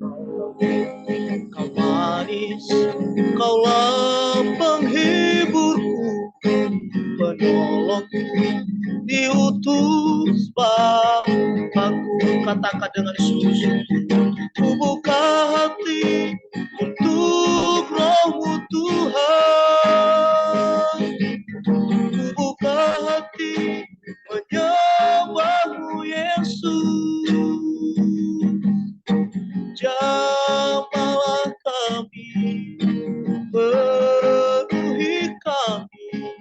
Kau manis, kaulah penghiburku, penolongku, diutus Bapakku. Katakan dengan sungguh-sungguh, ku buka hati untuk Roh-Mu Tuhan. Ku buka hati menyembah-Mu Yesus. Jamahlah kami, penuhi kami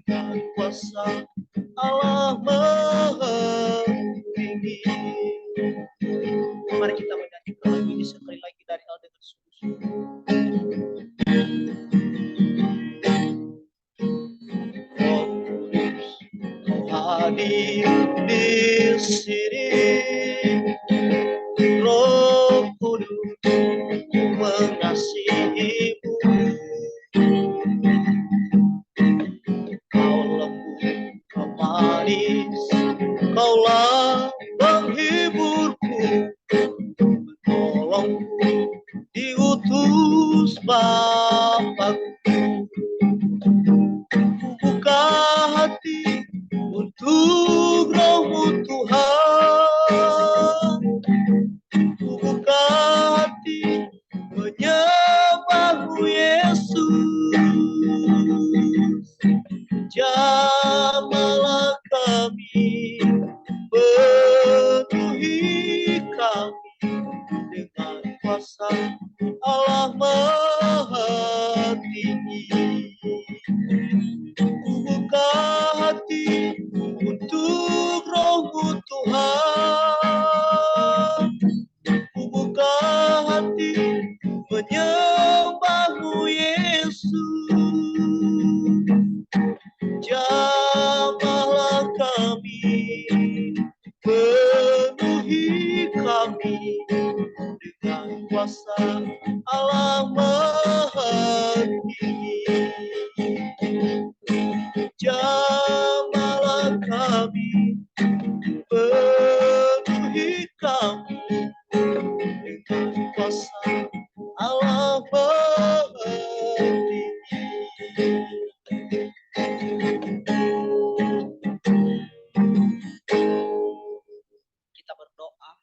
dengan kuasa Allah Maha Tinggi. Mari kita menyanyikan lagu ini sekali lagi dari Al dengan sungguh-sungguh. Kau hadir di sini, Roh Kudus, ku mengasihi-Mu. Kau lembut, kau manis, kaulah penghiburku, penolongku, diutus Bapakku. Ku buka hati untuk Roh-Mu Tuhan. Ku buka hati menyembah-Mu Yesus. Jamahlah kami, penuhi kami dengan kuasa Allah Maha Tinggi. Ku buka hati untuk Roh-Mu Tuhan. Ku buka hati menyembah-Mu Yesus. Jamahlah kami, penuhi kami dengan kuasa Allah Maha Tinggi. Jamahlah kami, penuhi kami dengan kuasa Allah Maha Tinggi. Kita berdoa.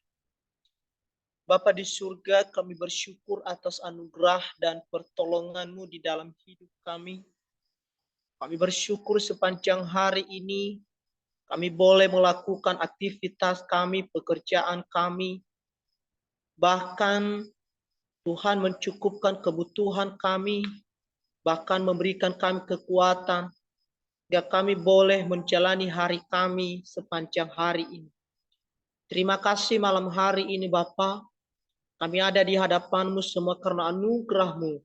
Bapa di surga, kami bersyukur atas anugerah dan pertolongan-Mu di dalam hidup kami. Kami bersyukur sepanjang hari ini kami boleh melakukan aktivitas kami, pekerjaan kami. Bahkan Tuhan mencukupkan kebutuhan kami, bahkan memberikan kami kekuatan, sehingga kami boleh menjalani hari kami sepanjang hari ini. Terima kasih malam hari ini Bapa, kami ada di hadapan-Mu semua karena anugerah-Mu.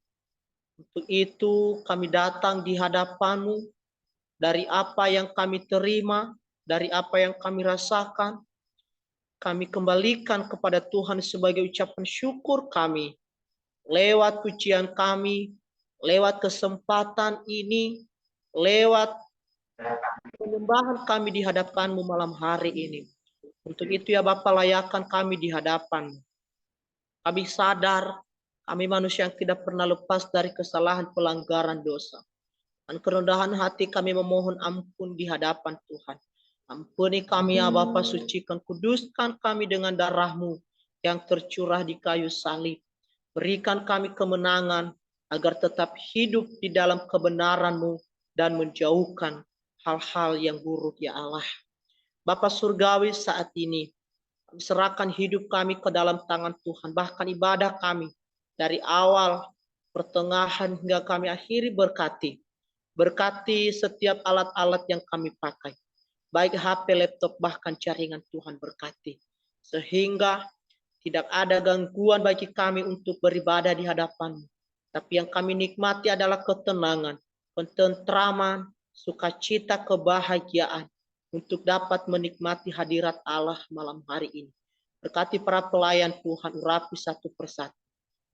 Untuk itu kami datang di hadapan-Mu, dari apa yang kami terima, dari apa yang kami rasakan, kami kembalikan kepada Tuhan sebagai ucapan syukur kami. Lewat pujian kami, lewat kesempatan ini, lewat penyembahan kami di hadapan-Mu malam hari ini. Untuk itu ya Bapa, layakan kami di hadapan. Kami sadar, kami manusia yang tidak pernah lepas dari kesalahan pelanggaran dosa. Dan kerendahan hati kami memohon ampun di hadapan Tuhan. Ampuni kami ya Bapa, sucikan, kuduskan kami dengan darah-Mu yang tercurah di kayu salib. Berikan kami kemenangan agar tetap hidup di dalam kebenaran-Mu dan menjauhkan hal-hal yang buruk ya Allah. Bapa Surgawi, saat ini kami serahkan hidup kami ke dalam tangan Tuhan. Bahkan ibadah kami dari awal, pertengahan hingga kami akhiri berkati. Berkati setiap alat-alat yang kami pakai. Baik HP, laptop, bahkan jaringan Tuhan berkati. Sehingga tidak ada gangguan bagi kami untuk beribadah di hadapan-Mu. Tapi yang kami nikmati adalah ketenangan, ketentraman, sukacita, kebahagiaan untuk dapat menikmati hadirat Allah malam hari ini. Berkati para pelayan Tuhan, urapi satu persatu.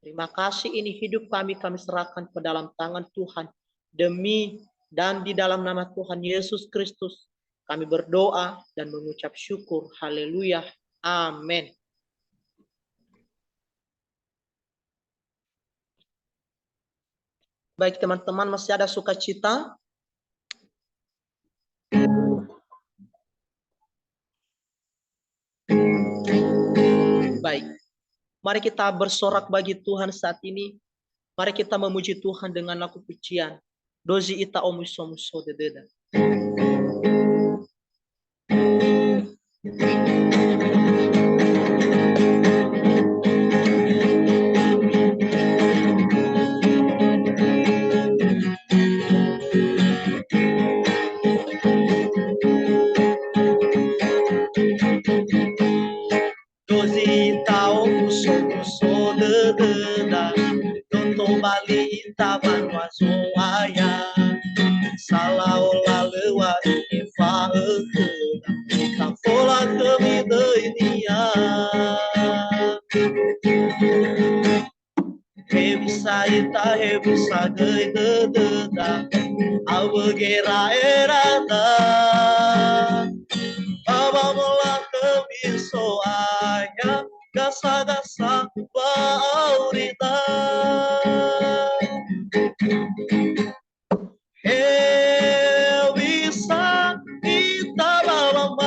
Terima kasih, ini hidup kami serahkan ke dalam tangan Tuhan. Demi dan di dalam nama Tuhan Yesus Kristus, kami berdoa dan mengucap syukur. Haleluya. Amin. Baik teman-teman, masih ada sukacita? Baik. Mari kita bersorak bagi Tuhan saat ini. Mari kita memuji Tuhan dengan lagu pujian. Dozi ita omuso dededa. Dozi ita omuso dededa. Tonto bali ita banwazo aya. Salaola lewa ifa ekeda. Kafola kemide inia. Revisa ita revisa dededa. Awegera erada. Abamola kebiso aya. Gasa-gasa baurita. Revisa ita balamati.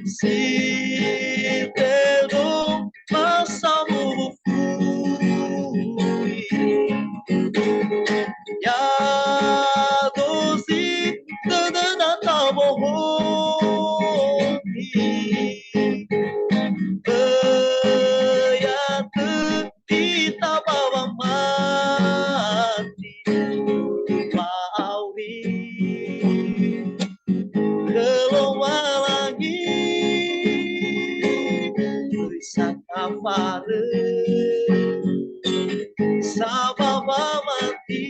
Si teru masamu fui. Ya dozi dedena tamohoni. Beyate kita bawa mati. Pauri keluar lagi. Wisata pare sababa mati.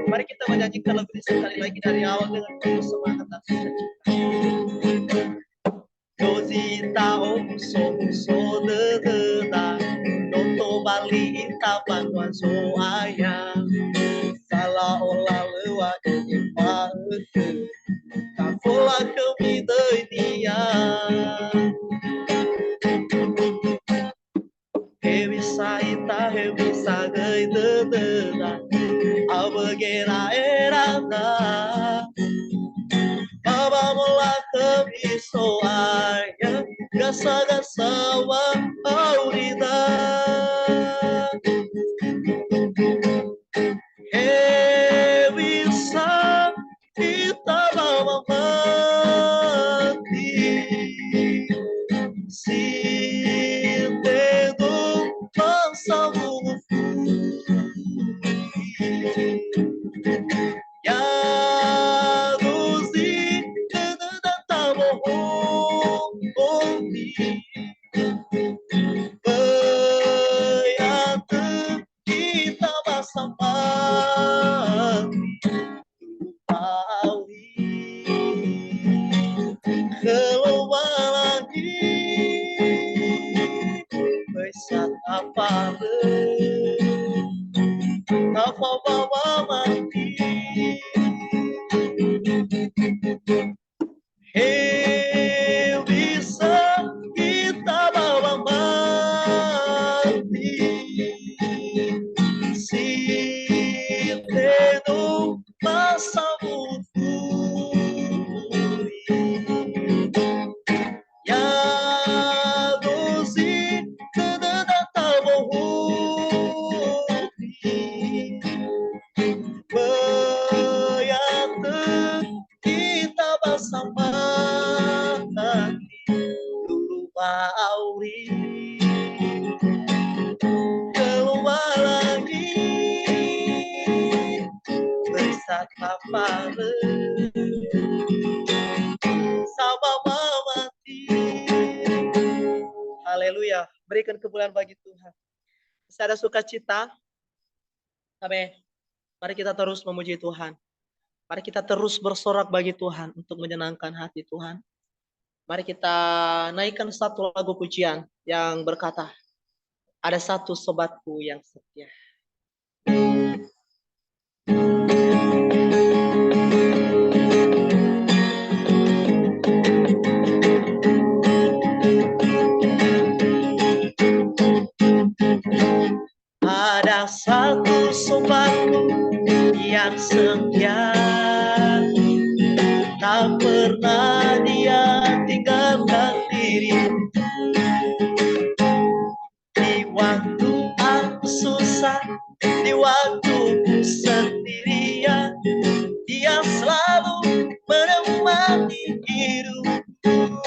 Mari kita menyanyikan lagu ini sekali lagi dari awal dengan penuh semangat dan sukacita. Dozita omuso dededa. Noto bali ita banwazo aya. Sala ola lewa ipa eke. Kafola kemide inia. Revisa ita revisa dededa. Abegera erada. Abamola kebiso aya. Gasa-gasa wa aurida. Revisa ita bawa mati. Si tedu masamu ya dozi dedena tamohoni. Beyate kita basamati. Pauli keluar lagi. Wisata pare apa bawa mati. Bisa kita bawa mati. Si tedu masamu fui. Ya dozi dedena tamohoni. Beyate kita bersama dulu auri keluar lagi. Wisata pare sababa mati. Haleluya. Berikan kemuliaan bagi Tuhan. Masih ada sukacita? Amin. Mari kita terus memuji Tuhan. Mari kita terus bersorak bagi Tuhan untuk menyenangkan hati Tuhan. Mari kita naikkan satu lagu pujian yang berkata, ada satu sobatku yang setia. pernah Dia tinggalkan diriku. Di waktu aku susah, di waktu ku sendirian, Dia selalu menemani hidupku.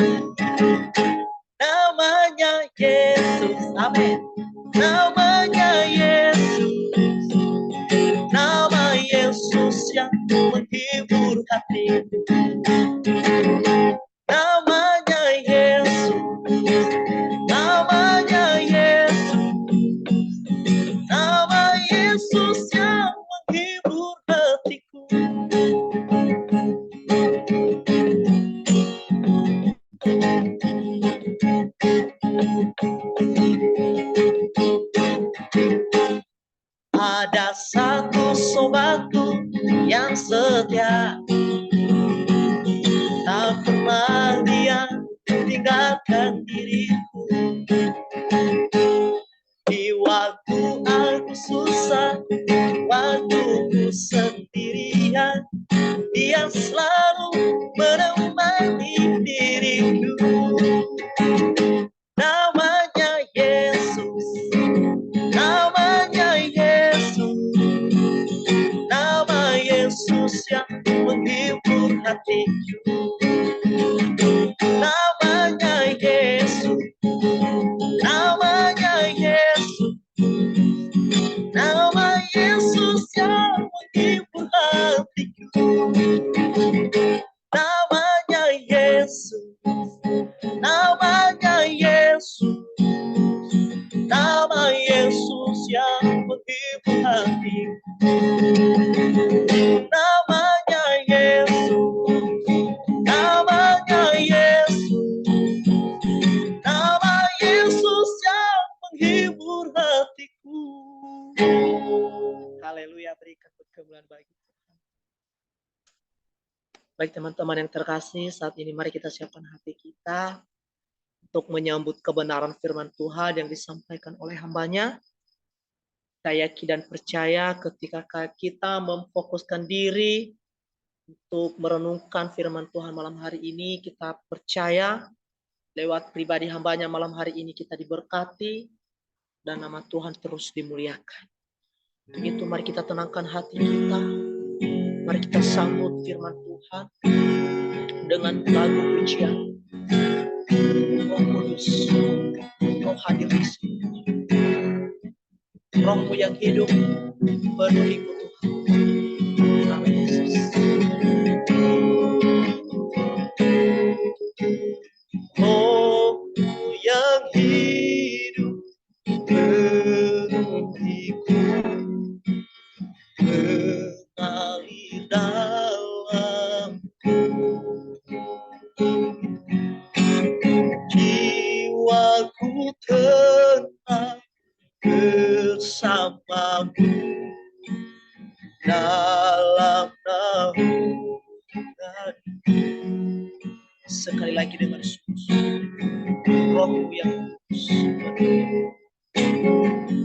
Namanya Yesus, amin. Namanya Yesus, nama Yesus yang menghibur hatiku. Namanya Yesus, namanya Yesus, nama Yesus yang menghibur hatiku. Ada satu sobatku yang setia, tak pernah dia tinggalkan diriku. Di waktu aku susah, waktu ku sendirian, Dia selalu menemani diriku. Namanya Yesus, namanya Yesus, nama Yesus yang menghibur hatiku. Namanya Yesus, namanya Yesus, nama Yesus yang menghibur hatiku. Namanya Yesus, namanya Yesus, nama Yesus yang menghibur hatiku. Namanya Yesus, namanya Yesus, nama Yesus yang menghibur hatiku. Haleluya, berikan perkemuliaan bagi Tuhan. Baik teman-teman yang terkasih, saat ini mari kita siapkan hati kita untuk menyambut kebenaran firman Tuhan yang disampaikan oleh hambanya. Saya yakin dan percaya ketika kita memfokuskan diri untuk merenungkan firman Tuhan malam hari ini, kita percaya lewat pribadi hambanya malam hari ini kita diberkati dan nama Tuhan terus dimuliakan. Begitu mari kita tenangkan hati kita, mari kita sambut firman Tuhan dengan lagu pujian. Roh Kudus, Kau hadir di sini. Rohmu yang hidup penuhiku Tuhan. Amin Yesus. Rohmu yang hidup penuhiku, mengalir dalamku. Jiwaku tenang bersamamu dalam naungan. Sekali lagi dengan sungguh-sungguh, Rohmu yang kudus,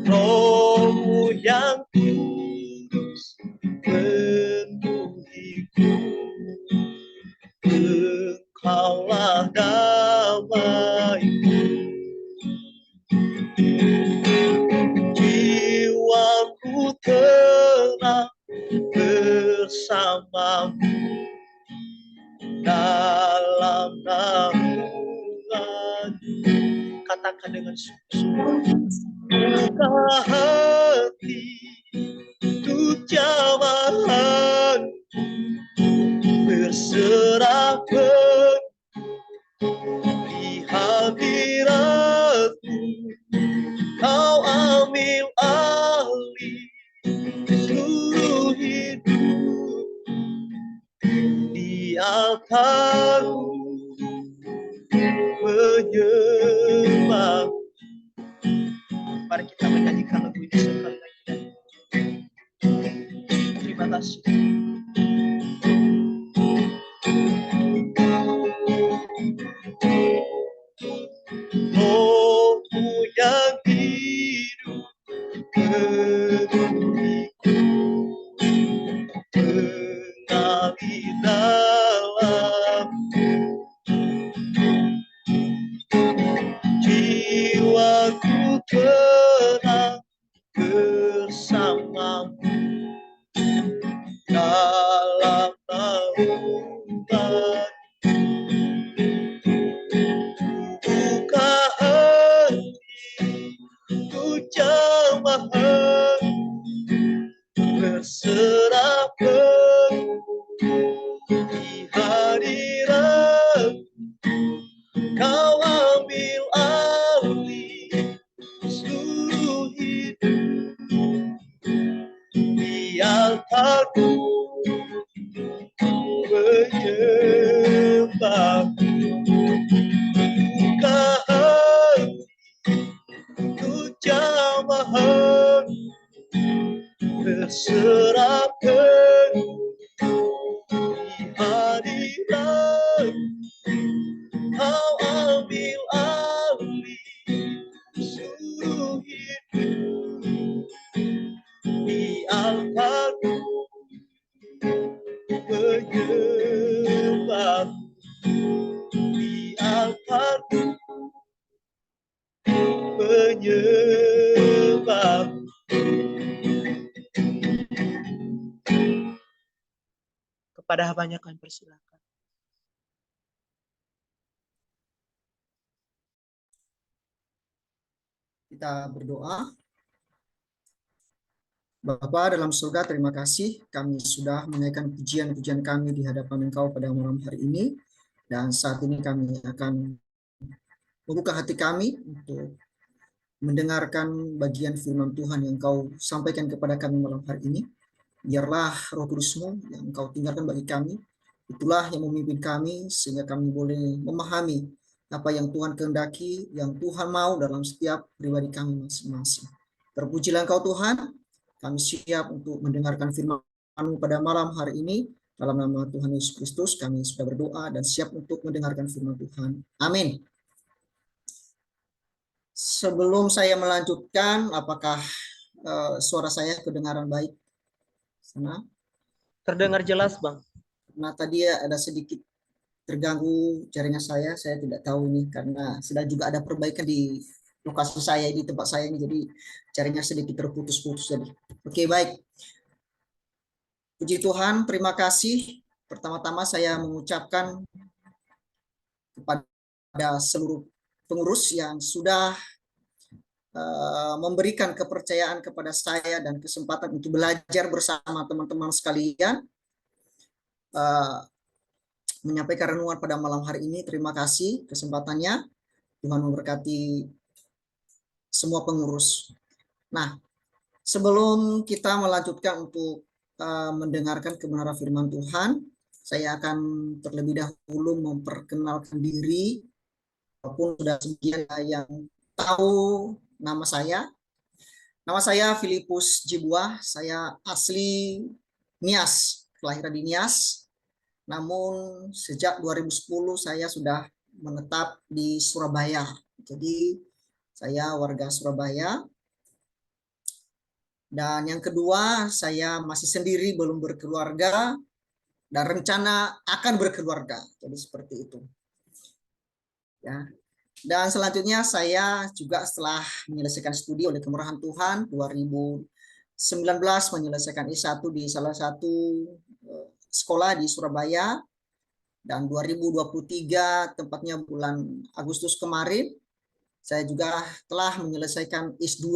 Rohmu yang kudus penuhiku, Engkaulah damaiku. Jiwaku tenang bersamamu dalam naungan. Katakan dengan sungguh-sungguh, buka hati untuk jamahan, berserah di hadiratmu. Kau ambil alih seluruh hidup di altarmu, menyembah. Mari kita menyanyikan lagu ini sekali lagi. Terima kasih. Rohmu yang hidup penuhiku, mengalir dalam umat. Buka hati untuk jamaah berserah di hadirat. Kau ambil alih seluruh hidup di altarku, menyembah. Buka hati untuk jamaah berserahkan di hadirat. Kau ambil alih seluruh hidup di altarku, menyembah di altarku, menyembah. Kepada hambanya kami persilakan. Kita berdoa. Bapa dalam surga, terima kasih kami sudah menaikkan pujian-pujian kami di hadapan Engkau pada malam hari ini. Dan saat ini kami akan membuka hati kami untuk mendengarkan bagian firman Tuhan yang Engkau sampaikan kepada kami malam hari ini. Biarlah Roh Kudus-Mu yang Engkau tinggalkan bagi kami, itulah yang memimpin kami sehingga kami boleh memahami apa yang Tuhan kehendaki, yang Tuhan mau dalam setiap pribadi kami masing-masing. Terpujilah Engkau Tuhan, kami siap untuk mendengarkan firman-Mu pada malam hari ini. Dalam nama Tuhan Yesus Kristus kami sudah berdoa dan siap untuk mendengarkan firman Tuhan. Amin. Sebelum saya melanjutkan, apakah suara saya kedengaran baik? Sana? Terdengar jelas, Bang. Nah, tadi ada sedikit terganggu jaringan saya tidak tahu ini karena sedang juga ada perbaikan di lokasi saya, di tempat saya ini, jadi jaringan sedikit terputus-putus tadi. Oke, baik. Puji Tuhan, terima kasih. Pertama-tama saya mengucapkan kepada seluruh pengurus yang sudah memberikan kepercayaan kepada saya dan kesempatan untuk belajar bersama teman-teman sekalian, menyampaikan renungan pada malam hari ini. Terima kasih kesempatannya. Tuhan memberkati semua pengurus. Nah, sebelum kita melanjutkan untuk mendengarkan kebenaran firman Tuhan, saya akan terlebih dahulu memperkenalkan diri, walaupun sudah sebagian yang tahu nama saya. Nama saya Filipus Jibwa, saya asli Nias, kelahiran di Nias. Namun sejak 2010 saya sudah menetap di Surabaya. Jadi saya warga Surabaya. Dan yang kedua, saya masih sendiri, belum berkeluarga dan rencana akan berkeluarga. Jadi seperti itu. Ya. Dan selanjutnya saya juga setelah menyelesaikan studi oleh kemurahan Tuhan 2019 menyelesaikan S1 di salah satu sekolah di Surabaya, dan 2023 tepatnya bulan Agustus kemarin saya juga telah menyelesaikan S2,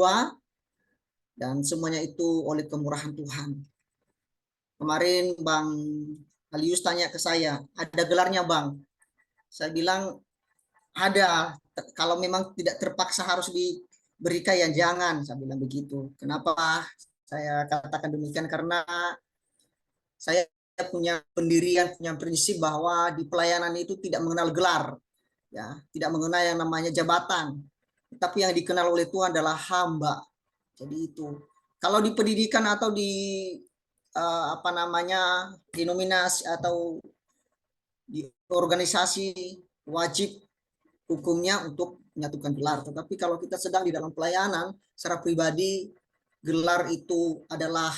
dan semuanya itu oleh kemurahan Tuhan. Kemarin Bang Alius tanya ke saya, ada gelarnya Bang? Saya bilang ada, kalau memang tidak terpaksa harus diberikan ya jangan, saya bilang begitu. Kenapa saya katakan demikian? Karena saya punya pendirian, punya prinsip bahwa di pelayanan itu tidak mengenal gelar, ya, tidak mengenal yang namanya jabatan, tapi yang dikenal oleh Tuhan adalah hamba. Jadi itu. Kalau di pendidikan atau di denominasi atau di organisasi, wajib hukumnya untuk menyatukan gelar. Tetapi kalau kita sedang di dalam pelayanan secara pribadi, gelar itu adalah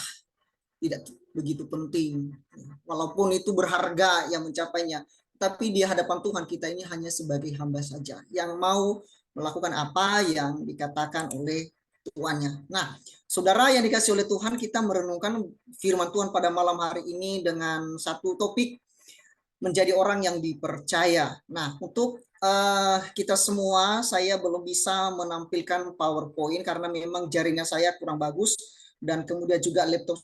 tidak begitu penting. Walaupun itu berharga yang mencapainya, tapi di hadapan Tuhan kita ini hanya sebagai hamba saja yang mau melakukan apa yang dikatakan oleh tuannya. Nah, saudara yang dikasih oleh Tuhan, kita merenungkan firman Tuhan pada malam hari ini dengan satu topik menjadi orang yang dipercaya. Nah, untuk kita semua, saya belum bisa menampilkan PowerPoint karena memang jaringan saya kurang bagus dan kemudian juga laptop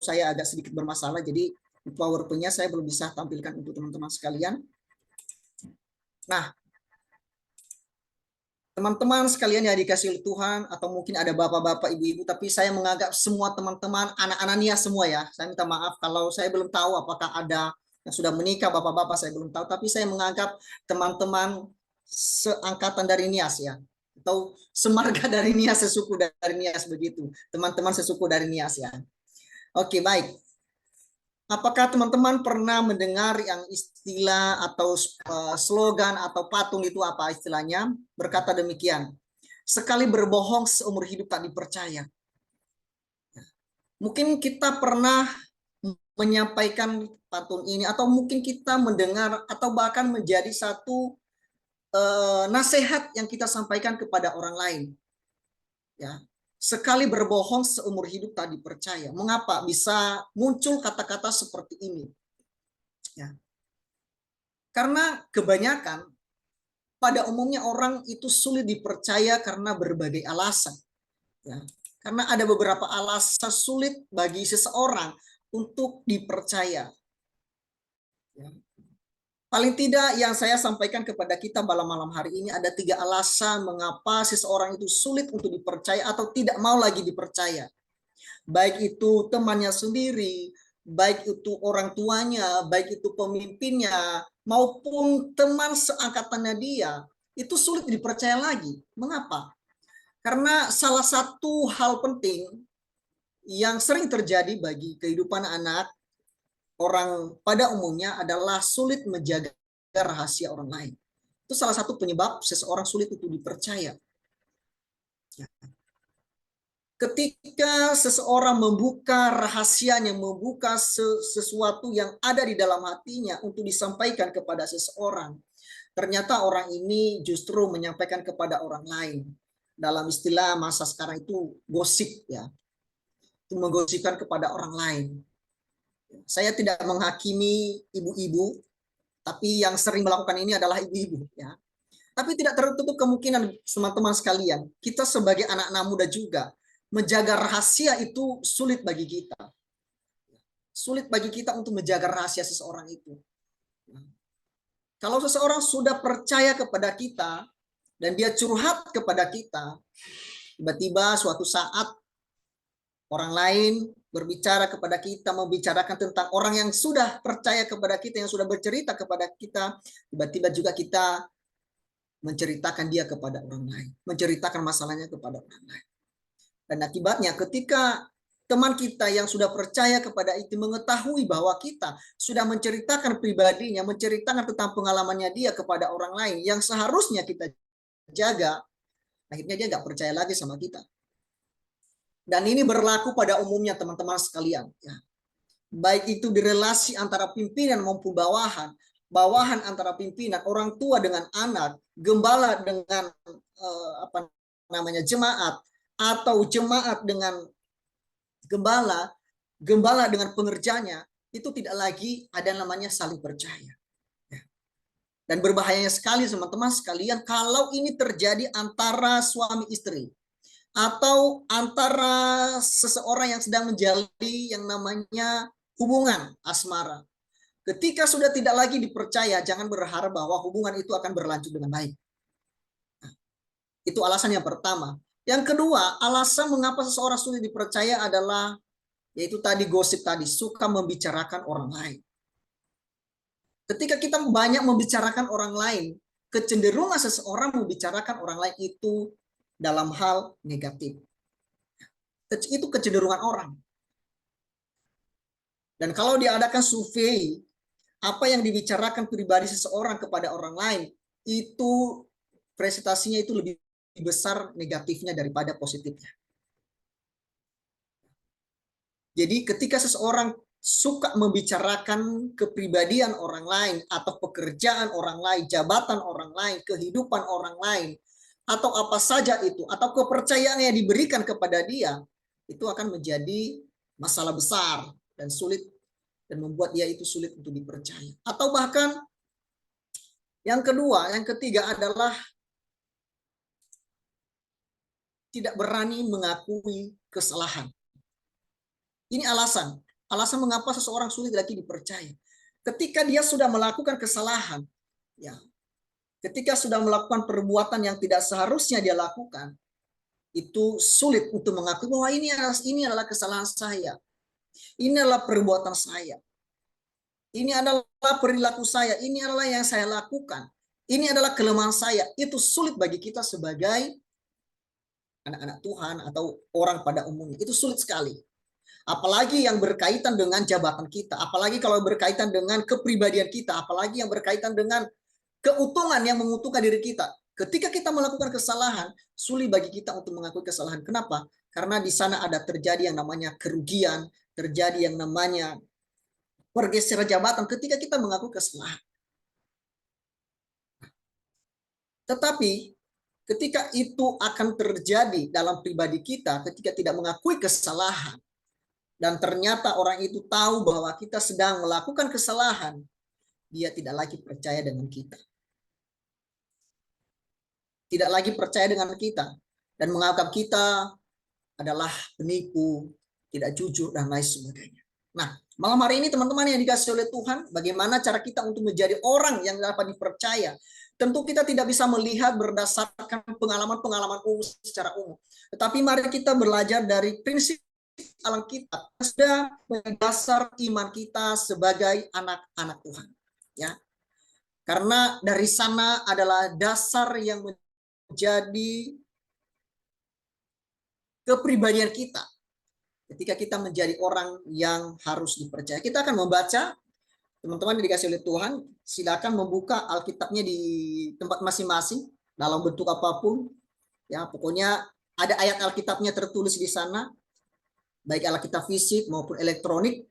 saya agak sedikit bermasalah. Jadi PowerPoint-nya saya belum bisa tampilkan untuk teman-teman sekalian. Nah, teman-teman sekalian yang dikasih oleh Tuhan, atau mungkin ada bapak-bapak, ibu-ibu, tapi saya menganggap semua teman-teman, anak-anak Nias semua ya. Saya minta maaf kalau saya belum tahu apakah ada yang sudah menikah, bapak-bapak saya belum tahu, tapi saya menganggap teman-teman seangkatan dari Nias ya, atau semarga dari Nias, sesuku dari Nias begitu. Teman-teman sesuku dari Nias ya. Oke, baik. Apakah teman-teman pernah mendengar yang istilah atau slogan atau patung itu apa istilahnya? Berkata demikian, sekali berbohong seumur hidup tak dipercaya. Mungkin kita pernah menyampaikan patung ini, atau mungkin kita mendengar, atau bahkan menjadi satu nasihat yang kita sampaikan kepada orang lain. Ya, sekali berbohong seumur hidup tak dipercaya. Mengapa bisa muncul kata-kata seperti ini? Ya. Karena kebanyakan pada umumnya orang itu sulit dipercaya karena berbagai alasan. Ya. Karena ada beberapa alasan sulit bagi seseorang untuk dipercaya. Ya. Paling tidak yang saya sampaikan kepada kita malam-malam hari ini ada 3 alasan mengapa seseorang itu sulit untuk dipercaya atau tidak mau lagi dipercaya. Baik itu temannya sendiri, baik itu orang tuanya, baik itu pemimpinnya, maupun teman seangkatannya dia, itu sulit dipercaya lagi. Mengapa? Karena salah satu hal penting yang sering terjadi bagi kehidupan anak orang pada umumnya adalah sulit menjaga rahasia orang lain. Itu salah satu penyebab seseorang sulit untuk dipercaya. Ketika seseorang membuka rahasianya, membuka sesuatu yang ada di dalam hatinya untuk disampaikan kepada seseorang, ternyata orang ini justru menyampaikan kepada orang lain. Dalam istilah masa sekarang itu gosip ya. Itu menggosipkan kepada orang lain. Saya tidak menghakimi ibu-ibu, tapi yang sering melakukan ini adalah ibu-ibu ya. Tapi tidak tertutup kemungkinan teman-teman sekalian, kita sebagai anak-anak muda juga menjaga rahasia itu sulit bagi kita. Sulit bagi kita untuk menjaga rahasia seseorang itu. Kalau seseorang sudah percaya kepada kita dan dia curhat kepada kita, tiba-tiba suatu saat orang lain berbicara kepada kita, membicarakan tentang orang yang sudah percaya kepada kita, yang sudah bercerita kepada kita, tiba-tiba juga kita menceritakan dia kepada orang lain, menceritakan masalahnya kepada orang lain. Dan akibatnya ketika teman kita yang sudah percaya kepada itu mengetahui bahwa kita sudah menceritakan pribadinya, menceritakan tentang pengalamannya dia kepada orang lain yang seharusnya kita jaga, akhirnya dia nggak percaya lagi sama kita. Dan ini berlaku pada umumnya teman-teman sekalian. Ya. Baik itu di relasi antara pimpinan maupun bawahan, bawahan antara pimpinan, orang tua dengan anak, gembala dengan jemaat, atau jemaat dengan gembala, gembala dengan pengerjanya, itu tidak lagi ada namanya saling percaya. Dan berbahayanya sekali teman-teman sekalian kalau ini terjadi antara suami istri atau antara seseorang yang sedang menjalin yang namanya hubungan asmara. Ketika sudah tidak lagi dipercaya, jangan berharap bahwa hubungan itu akan berlanjut dengan baik. Nah, itu alasan yang pertama. Yang kedua, alasan mengapa seseorang sulit dipercaya adalah yaitu tadi gosip tadi, suka membicarakan orang lain. Ketika kita banyak membicarakan orang lain, kecenderungan seseorang membicarakan orang lain itu dalam hal negatif. Itu kecenderungan orang. Dan kalau diadakan survei, apa yang dibicarakan pribadi seseorang kepada orang lain, itu presentasinya itu lebih besar negatifnya daripada positifnya. Jadi ketika seseorang suka membicarakan kepribadian orang lain atau pekerjaan orang lain, jabatan orang lain, kehidupan orang lain, atau apa saja itu, atau kepercayaan yang diberikan kepada dia, itu akan menjadi masalah besar dan sulit dan membuat dia itu sulit untuk dipercaya. Atau bahkan yang kedua, yang ketiga adalah tidak berani mengakui kesalahan. Ini alasan mengapa seseorang sulit lagi dipercaya. Ketika dia sudah melakukan kesalahan, ya, ketika sudah melakukan perbuatan yang tidak seharusnya dia lakukan, itu sulit untuk mengakui bahwa ini adalah kesalahan saya. Ini adalah perbuatan saya. Ini adalah perilaku saya. Ini adalah yang saya lakukan. Ini adalah kelemahan saya. Itu sulit bagi kita sebagai anak-anak Tuhan atau orang pada umumnya. Itu sulit sekali. Apalagi yang berkaitan dengan jabatan kita. Apalagi kalau berkaitan dengan kepribadian kita. Apalagi yang berkaitan dengan keuntungan yang menguntungkan diri kita. Ketika kita melakukan kesalahan, sulit bagi kita untuk mengakui kesalahan. Kenapa? Karena di sana ada terjadi yang namanya kerugian, terjadi yang namanya pergeseran jabatan ketika kita mengakui kesalahan. Tetapi ketika itu akan terjadi dalam pribadi kita, ketika tidak mengakui kesalahan, dan ternyata orang itu tahu bahwa kita sedang melakukan kesalahan, dia tidak lagi percaya dengan kita. Tidak lagi percaya dengan kita. Dan menganggap kita adalah penipu, tidak jujur, dan lain sebagainya. Nah, malam hari ini teman-teman yang dikasih oleh Tuhan, bagaimana cara kita untuk menjadi orang yang dapat dipercaya? Tentu kita tidak bisa melihat berdasarkan pengalaman-pengalaman umum secara umum. Tetapi mari kita belajar dari prinsip alam kita, sudah dasar iman kita sebagai anak-anak Tuhan. Ya, karena dari sana adalah dasar yang menjadi kepribadian kita. Ketika kita menjadi orang yang harus dipercaya, kita akan membaca, teman-teman yang dikasih oleh Tuhan, silakan membuka Alkitabnya di tempat masing-masing dalam bentuk apapun. Ya, pokoknya ada ayat Alkitabnya tertulis di sana, baik Alkitab fisik maupun elektronik,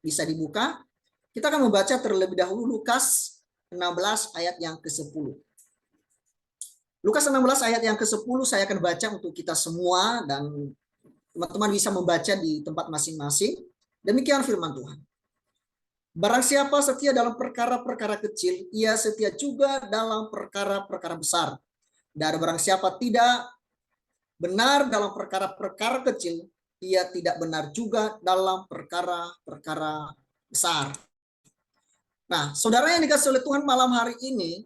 bisa dibuka. Kita akan membaca terlebih dahulu Lukas 16 ayat yang ke-10. Lukas 16 ayat yang ke-10 saya akan baca untuk kita semua dan teman-teman bisa membaca di tempat masing-masing. Demikian firman Tuhan. Barang siapa setia dalam perkara-perkara kecil, ia setia juga dalam perkara-perkara besar. Dan barang siapa tidak benar dalam perkara-perkara kecil, ia tidak benar juga dalam perkara-perkara besar. Nah, saudara yang dikasih oleh Tuhan malam hari ini,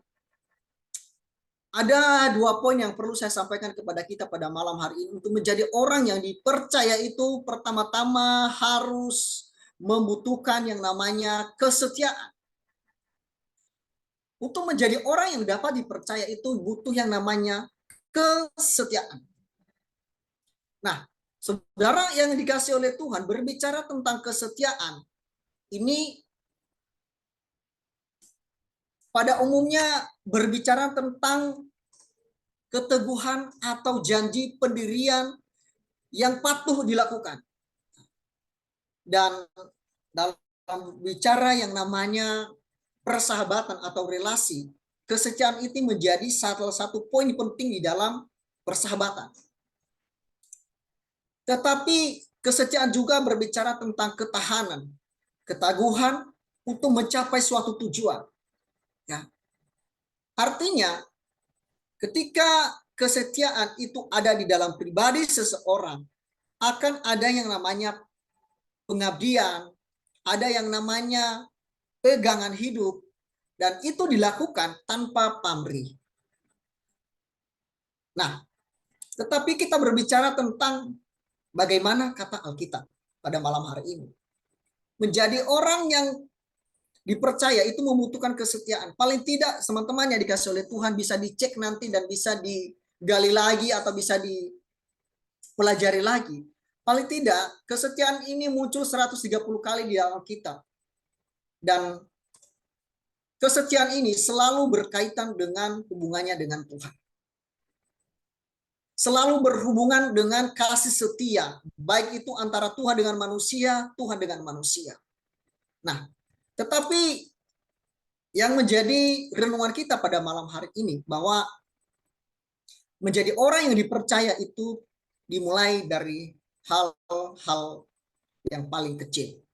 ada 2 poin yang perlu saya sampaikan kepada kita pada malam hari ini. Untuk menjadi orang yang dipercaya itu pertama-tama harus membutuhkan yang namanya kesetiaan. Untuk menjadi orang yang dapat dipercaya itu butuh yang namanya kesetiaan. Nah, saudara yang dikasih oleh Tuhan berbicara tentang kesetiaan, ini pada umumnya berbicara tentang keteguhan atau janji pendirian yang patuh dilakukan. Dan dalam bicara yang namanya persahabatan atau relasi, kesetiaan itu menjadi salah satu poin penting di dalam persahabatan. Tetapi kesetiaan juga berbicara tentang ketahanan, ketaguhan untuk mencapai suatu tujuan. Ya. Artinya, ketika kesetiaan itu ada di dalam pribadi seseorang, akan ada yang namanya pengabdian, ada yang namanya pegangan hidup, dan itu dilakukan tanpa pamrih. Nah, tetapi kita berbicara tentang bagaimana kata Alkitab pada malam hari ini. Menjadi orang yang dipercaya itu membutuhkan kesetiaan. Paling tidak teman-teman yang dikasih oleh Tuhan bisa dicek nanti dan bisa digali lagi atau bisa dipelajari lagi. Paling tidak kesetiaan ini muncul 130 kali di dalam Alkitab. Dan kesetiaan ini selalu berkaitan dengan hubungannya dengan Tuhan. Selalu berhubungan dengan kasih setia, baik itu antara Tuhan dengan manusia, Tuhan dengan manusia. Nah, tetapi yang menjadi renungan kita pada malam hari ini, bahwa menjadi orang yang dipercaya itu dimulai dari hal-hal yang paling kecil.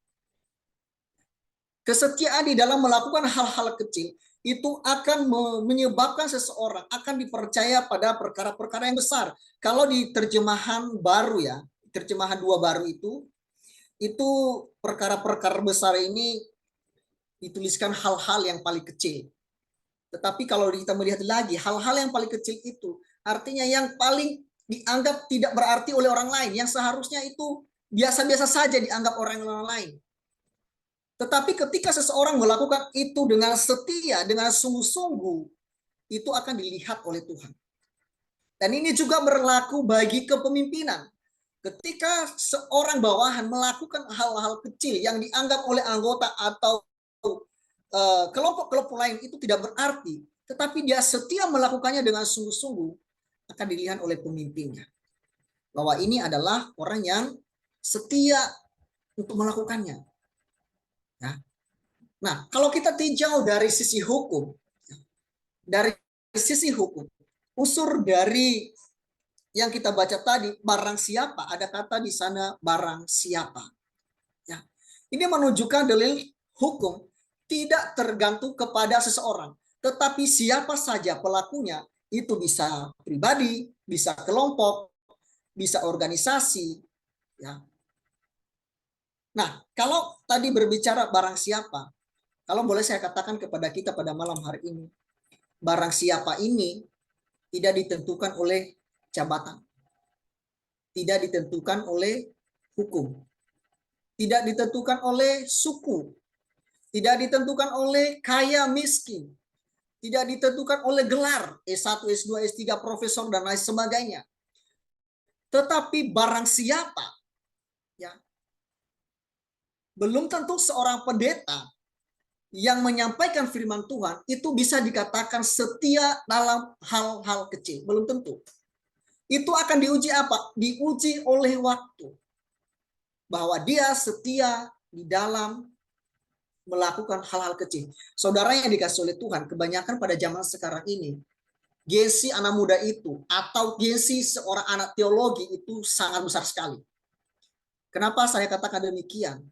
Kesetiaan di dalam melakukan hal-hal kecil itu akan menyebabkan seseorang akan dipercaya pada perkara-perkara yang besar. Kalau di terjemahan baru ya, terjemahan 2 baru itu perkara-perkara besar ini dituliskan hal-hal yang paling kecil. Tetapi kalau kita melihat lagi, hal-hal yang paling kecil itu artinya yang paling dianggap tidak berarti oleh orang lain, yang seharusnya itu biasa-biasa saja dianggap orang lain. Tetapi ketika seseorang melakukan itu dengan setia, dengan sungguh-sungguh, itu akan dilihat oleh Tuhan. Dan ini juga berlaku bagi kepemimpinan. Ketika seorang bawahan melakukan hal-hal kecil yang dianggap oleh anggota atau kelompok-kelompok lain itu tidak berarti, tetapi dia setia melakukannya dengan sungguh-sungguh, akan dilihat oleh pemimpinnya. Bahwa ini adalah orang yang setia untuk melakukannya. Ya. Nah, kalau kita tinjau dari sisi hukum, unsur dari yang kita baca tadi, barang siapa, ada kata di sana barang siapa. Ya. Ini menunjukkan dalil hukum tidak tergantung kepada seseorang, tetapi siapa saja pelakunya, itu bisa pribadi, bisa kelompok, bisa organisasi. Ya. Nah, kalau tadi berbicara barang siapa, kalau boleh saya katakan kepada kita pada malam hari ini, barang siapa ini tidak ditentukan oleh jabatan, tidak ditentukan oleh hukum, tidak ditentukan oleh suku, tidak ditentukan oleh kaya miskin, tidak ditentukan oleh gelar S1, S2, S3, profesor, dan lain sebagainya. Tetapi barang siapa, ya, belum tentu seorang pendeta yang menyampaikan firman Tuhan itu bisa dikatakan setia dalam hal-hal kecil. Belum tentu. Itu akan diuji apa? Diuji oleh waktu. Bahwa dia setia di dalam melakukan hal-hal kecil. Saudara yang dikasih oleh Tuhan, kebanyakan pada zaman sekarang ini, gengsi anak muda itu, atau gengsi seorang anak teologi itu sangat besar sekali. Kenapa saya katakan demikian?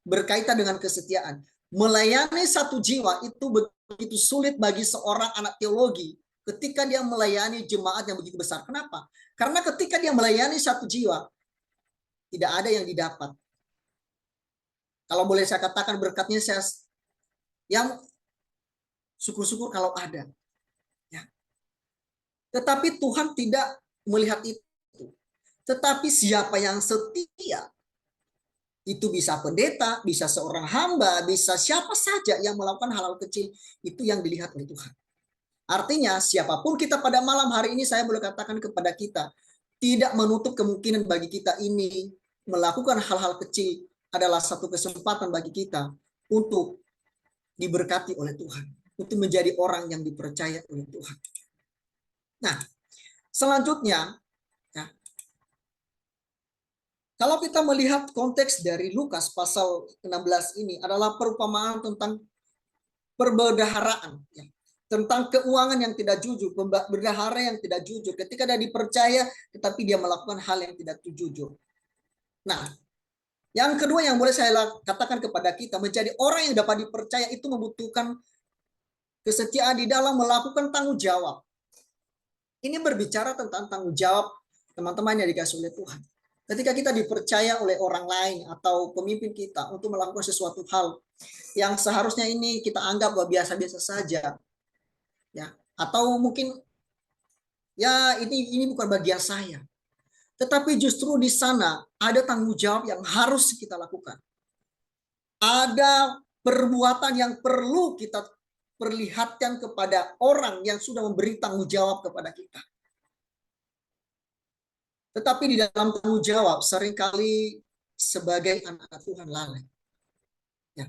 Berkaitan dengan kesetiaan. Melayani satu jiwa itu begitu sulit bagi seorang anak teologi ketika dia melayani jemaat yang begitu besar. Kenapa? Karena ketika dia melayani satu jiwa, tidak ada yang didapat. Kalau boleh saya katakan berkatnya saya yang syukur-syukur kalau ada. Ya. Tetapi Tuhan tidak melihat itu. Tetapi siapa yang setia, itu bisa pendeta, bisa seorang hamba, bisa siapa saja yang melakukan hal-hal kecil, itu yang dilihat oleh Tuhan. Artinya siapapun kita pada malam hari ini, saya boleh katakan kepada kita, tidak menutup kemungkinan bagi kita ini melakukan hal-hal kecil adalah satu kesempatan bagi kita untuk diberkati oleh Tuhan, untuk menjadi orang yang dipercaya oleh Tuhan. Nah, selanjutnya, ya, kalau kita melihat konteks dari Lukas pasal 16 ini adalah perumpamaan tentang perbendaharaan, ya, tentang keuangan yang tidak jujur, bendahara yang tidak jujur, ketika dia dipercaya tetapi dia melakukan hal yang tidak jujur. Nah, yang kedua yang boleh saya katakan kepada kita, menjadi orang yang dapat dipercaya itu membutuhkan kesetiaan di dalam melakukan tanggung jawab. Ini berbicara tentang tanggung jawab teman-teman yang dikasih oleh Tuhan. Ketika kita dipercaya oleh orang lain atau pemimpin kita untuk melakukan sesuatu hal yang seharusnya ini kita anggap bahwa biasa-biasa saja, ya, atau mungkin ya ini bukan bagian saya. Tetapi justru di sana ada tanggung jawab yang harus kita lakukan. Ada perbuatan yang perlu kita perlihatkan kepada orang yang sudah memberi tanggung jawab kepada kita. Tetapi di dalam tanggung jawab seringkali sebagai anak Tuhan lalai. Ya.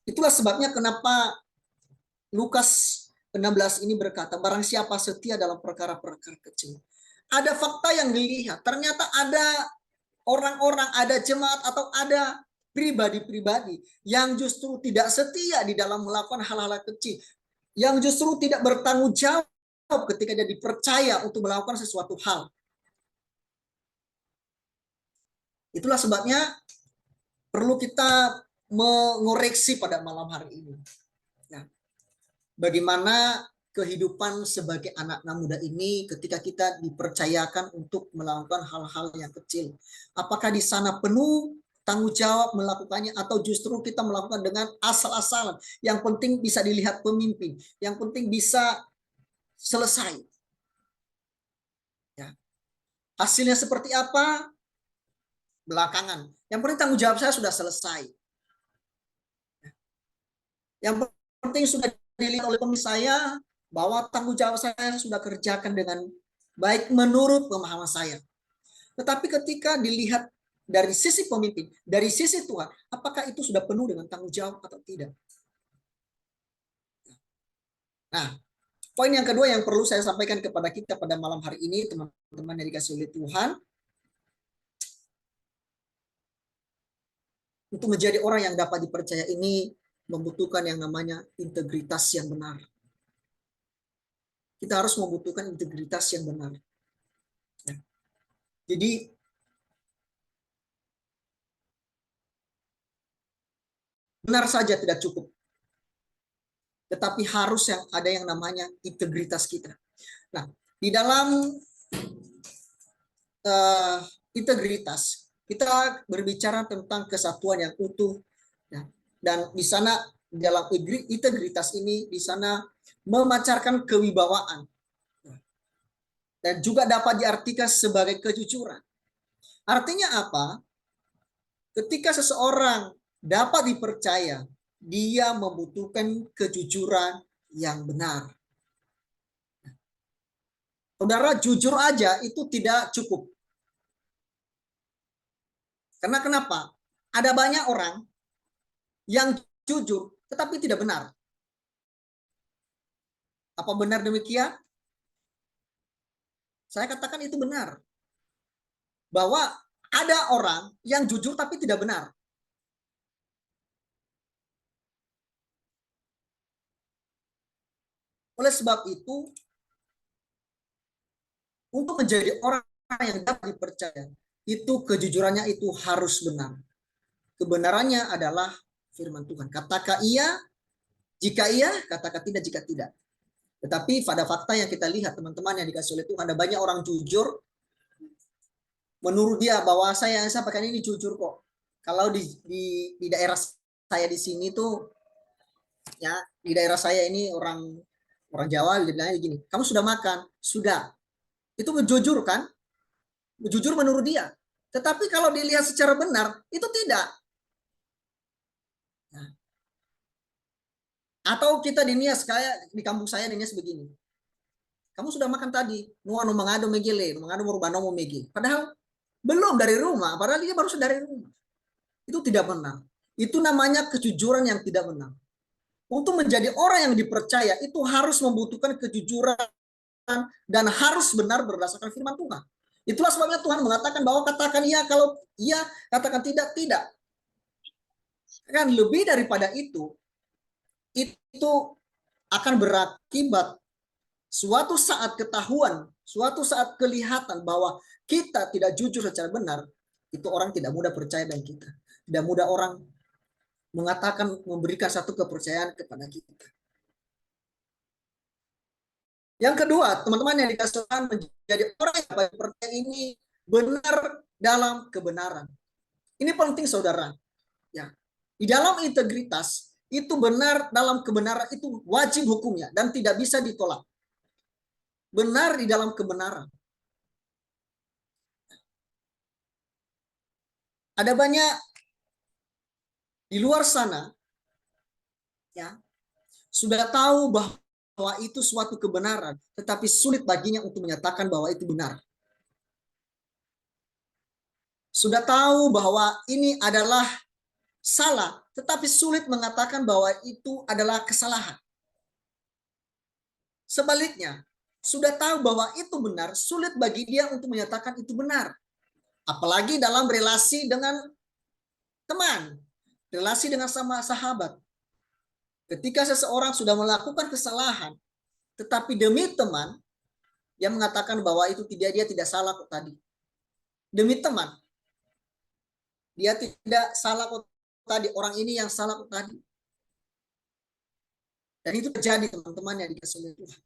Itulah sebabnya kenapa Lukas 16 ini berkata, barang siapa setia dalam perkara-perkara kecil. Ada fakta yang dilihat, ternyata ada orang-orang, ada jemaat atau ada pribadi-pribadi yang justru tidak setia di dalam melakukan hal-hal kecil, yang justru tidak bertanggung jawab ketika dia dipercaya untuk melakukan sesuatu hal. Itulah sebabnya perlu kita mengoreksi pada malam hari ini. Nah, bagaimana kehidupan sebagai anak-anak muda ini ketika kita dipercayakan untuk melakukan hal-hal yang kecil. Apakah di sana penuh tanggung jawab melakukannya atau justru kita melakukan dengan asal-asalan? Yang penting bisa dilihat pemimpin, yang penting bisa selesai. Ya. Hasilnya seperti apa? Belakangan. Yang penting tanggung jawab saya sudah selesai. Yang penting sudah dilihat oleh pemimpin saya bahwa tanggung jawab saya sudah kerjakan dengan baik menurut pemahaman saya. Tetapi ketika dilihat dari sisi pemimpin, dari sisi Tuhan, apakah itu sudah penuh dengan tanggung jawab atau tidak? Nah, poin yang kedua yang perlu saya sampaikan kepada kita pada malam hari ini, teman-teman yang dikasih oleh Tuhan, untuk menjadi orang yang dapat dipercaya ini membutuhkan yang namanya integritas yang benar. Kita harus membutuhkan integritas yang benar. Ya. Jadi benar saja tidak cukup, tetapi harus yang ada yang namanya integritas kita. Nah, di dalam integritas kita berbicara tentang kesatuan yang utuh, ya. Dan di sana dalam integritas ini di sana memancarkan kewibawaan. Dan juga dapat diartikan sebagai kejujuran. Artinya apa? Ketika seseorang dapat dipercaya, dia membutuhkan kejujuran yang benar. Saudara, jujur aja itu tidak cukup. Karena kenapa? Ada banyak orang yang jujur tetapi tidak benar. Apa benar demikian? Saya katakan itu benar. Bahwa ada orang yang jujur tapi tidak benar. Oleh sebab itu, untuk menjadi orang yang dapat dipercaya, itu kejujurannya itu harus benar. Kebenarannya adalah firman Tuhan. Katakan iya, jika iya, katakan tidak, jika tidak. Tetapi pada fakta yang kita lihat, teman-teman yang dikasih oleh Tuhan, ada banyak orang jujur, menurut dia bahwa saya sampaikan ini jujur kok. Kalau di daerah saya di sini tuh, ya di daerah saya ini orang Jawa bilangnya gini, kamu sudah makan? Sudah. Itu jujur kan? Jujur menurut dia. Tetapi kalau dilihat secara benar, itu tidak. Nah, atau kita dinias kayak di kampung saya dinias begini. Kamu sudah makan tadi, nuanu mengado megele, mengado merubah nomo mege. Padahal belum dari rumah, padahal dia baru dari rumah. Itu tidak benar. Itu namanya kejujuran yang tidak benar. Untuk menjadi orang yang dipercaya itu harus membutuhkan kejujuran dan harus benar berdasarkan firman Tuhan. Itulah sebabnya Tuhan mengatakan bahwa katakan iya kalau iya, katakan tidak, tidak. Kan lebih daripada itu akan berakibat suatu saat ketahuan, suatu saat kelihatan bahwa kita tidak jujur secara benar, itu orang tidak mudah percaya dengan kita. Tidak mudah orang mengatakan, memberikan satu kepercayaan kepada kita. Yang kedua, teman-teman yang dikasih Tuhan menjadi orang yang dapat percaya ini benar dalam kebenaran. Ini penting saudara. Ya. Di dalam integritas, itu benar dalam kebenaran itu wajib hukumnya dan tidak bisa ditolak. Benar di dalam kebenaran. Ada banyak di luar sana ya sudah tahu bahwa itu suatu kebenaran, tetapi sulit baginya untuk menyatakan bahwa itu benar. Sudah tahu bahwa ini adalah salah, tetapi sulit mengatakan bahwa itu adalah kesalahan. Sebaliknya, sudah tahu bahwa itu benar, sulit bagi dia untuk menyatakan itu benar. Apalagi dalam relasi dengan teman, relasi dengan sama sahabat. Ketika seseorang sudah melakukan kesalahan, tetapi demi teman, dia mengatakan bahwa itu dia tidak salah kok tadi. Demi teman, dia tidak salah kok tadi, orang ini yang salah kok tadi. Dan itu terjadi teman-teman yang dikasih oleh Tuhan.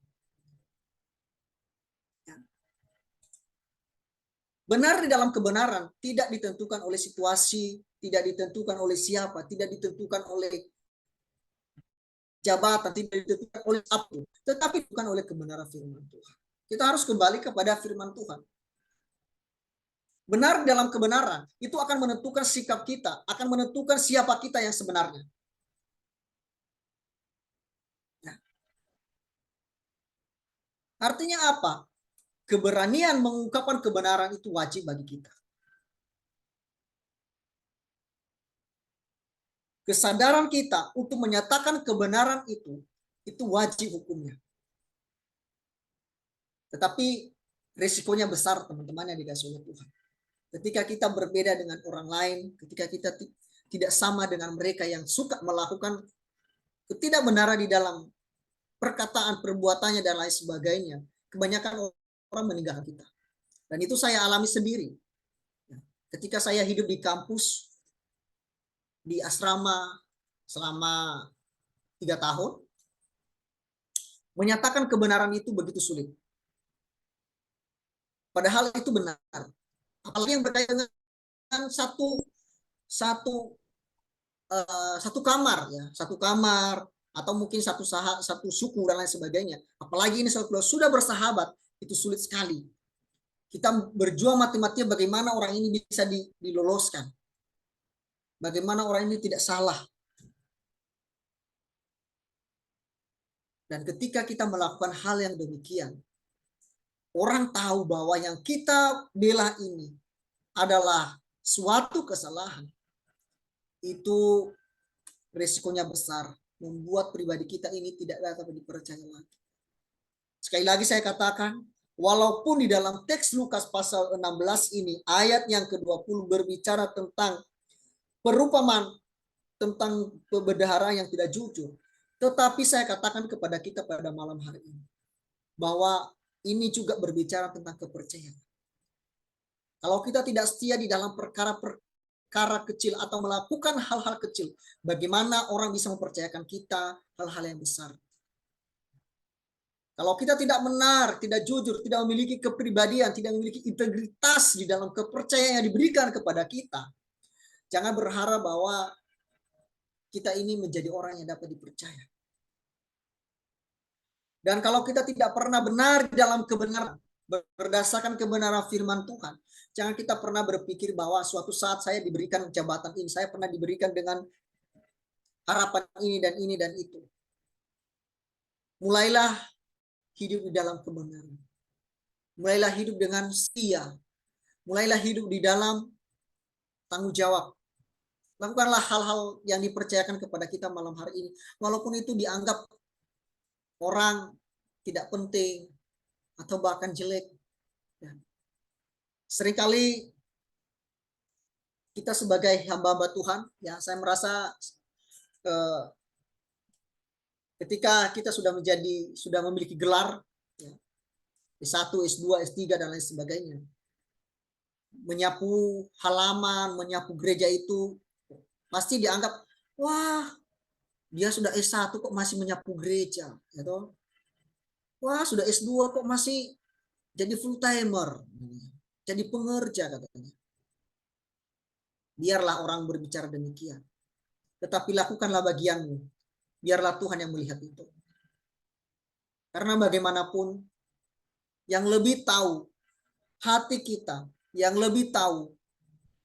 Ya. Benar di dalam kebenaran tidak ditentukan oleh situasi, tidak ditentukan oleh siapa, tidak ditentukan oleh jabatan, tidak ditentukan oleh apa, tetapi bukan oleh kebenaran firman Tuhan. Kita harus kembali kepada firman Tuhan. Benar dalam kebenaran itu akan menentukan sikap kita, akan menentukan siapa kita yang sebenarnya. Nah, artinya apa? Keberanian mengungkapkan kebenaran itu wajib bagi kita. Kesadaran kita untuk menyatakan kebenaran itu wajib hukumnya. Tetapi risikonya besar teman-teman yang dikasih oleh Tuhan. Ketika kita berbeda dengan orang lain, ketika kita tidak sama dengan mereka yang suka melakukan ketidakbenaran di dalam perkataan, perbuatannya, dan lain sebagainya, kebanyakan orang meninggalkan kita. Dan itu saya alami sendiri. Ketika saya hidup di kampus, di asrama selama 3 tahun, menyatakan kebenaran itu begitu sulit. Padahal itu benar. Apalagi yang berkaitan dengan satu kamar, ya, satu kamar, atau mungkin satu suku dan lain sebagainya. Apalagi ini sudah bersahabat, itu sulit sekali. Kita berjuang mati-matian bagaimana orang ini bisa diloloskan. Bagaimana orang ini tidak salah. Dan ketika kita melakukan hal yang demikian, orang tahu bahwa yang kita bela ini adalah suatu kesalahan. Itu risikonya besar, membuat pribadi kita ini tidak dapat dipercaya lagi. Sekali lagi saya katakan, walaupun di dalam teks Lukas pasal 16 ini, ayat yang ke-20 berbicara tentang perumpamaan, tentang pembendahara yang tidak jujur. Tetapi saya katakan kepada kita pada malam hari ini, bahwa ini juga berbicara tentang kepercayaan. Kalau kita tidak setia di dalam perkara kecil atau melakukan hal-hal kecil, bagaimana orang bisa mempercayakan kita hal-hal yang besar? Kalau kita tidak benar, tidak jujur, tidak memiliki kepribadian, tidak memiliki integritas di dalam kepercayaan yang diberikan kepada kita, jangan berharap bahwa kita ini menjadi orang yang dapat dipercaya. Dan kalau kita tidak pernah benar dalam kebenaran, berdasarkan kebenaran firman Tuhan, jangan kita pernah berpikir bahwa suatu saat saya diberikan jabatan ini, saya pernah diberikan dengan harapan ini dan ini dan itu. Mulailah hidup di dalam kebenaran. Mulailah hidup dengan setia. Mulailah hidup di dalam tanggung jawab. Lakukanlah hal-hal yang dipercayakan kepada kita malam hari ini. Walaupun itu dianggap orang tidak penting atau bahkan jelek. Seringkali kita sebagai hamba-hamba Tuhan, ya, saya merasa ketika kita sudah memiliki gelar, ya, S1, S2, S3 dan lain sebagainya, menyapu halaman, menyapu gereja itu pasti dianggap, wah, dia sudah S1 kok masih menyapu gereja, gitu. Wah, sudah S2 kok masih jadi full timer, jadi pengerja katanya. Biarlah orang berbicara demikian, tetapi lakukanlah bagianmu. Biarlah Tuhan yang melihat itu. Karena bagaimanapun, yang lebih tahu hati kita, yang lebih tahu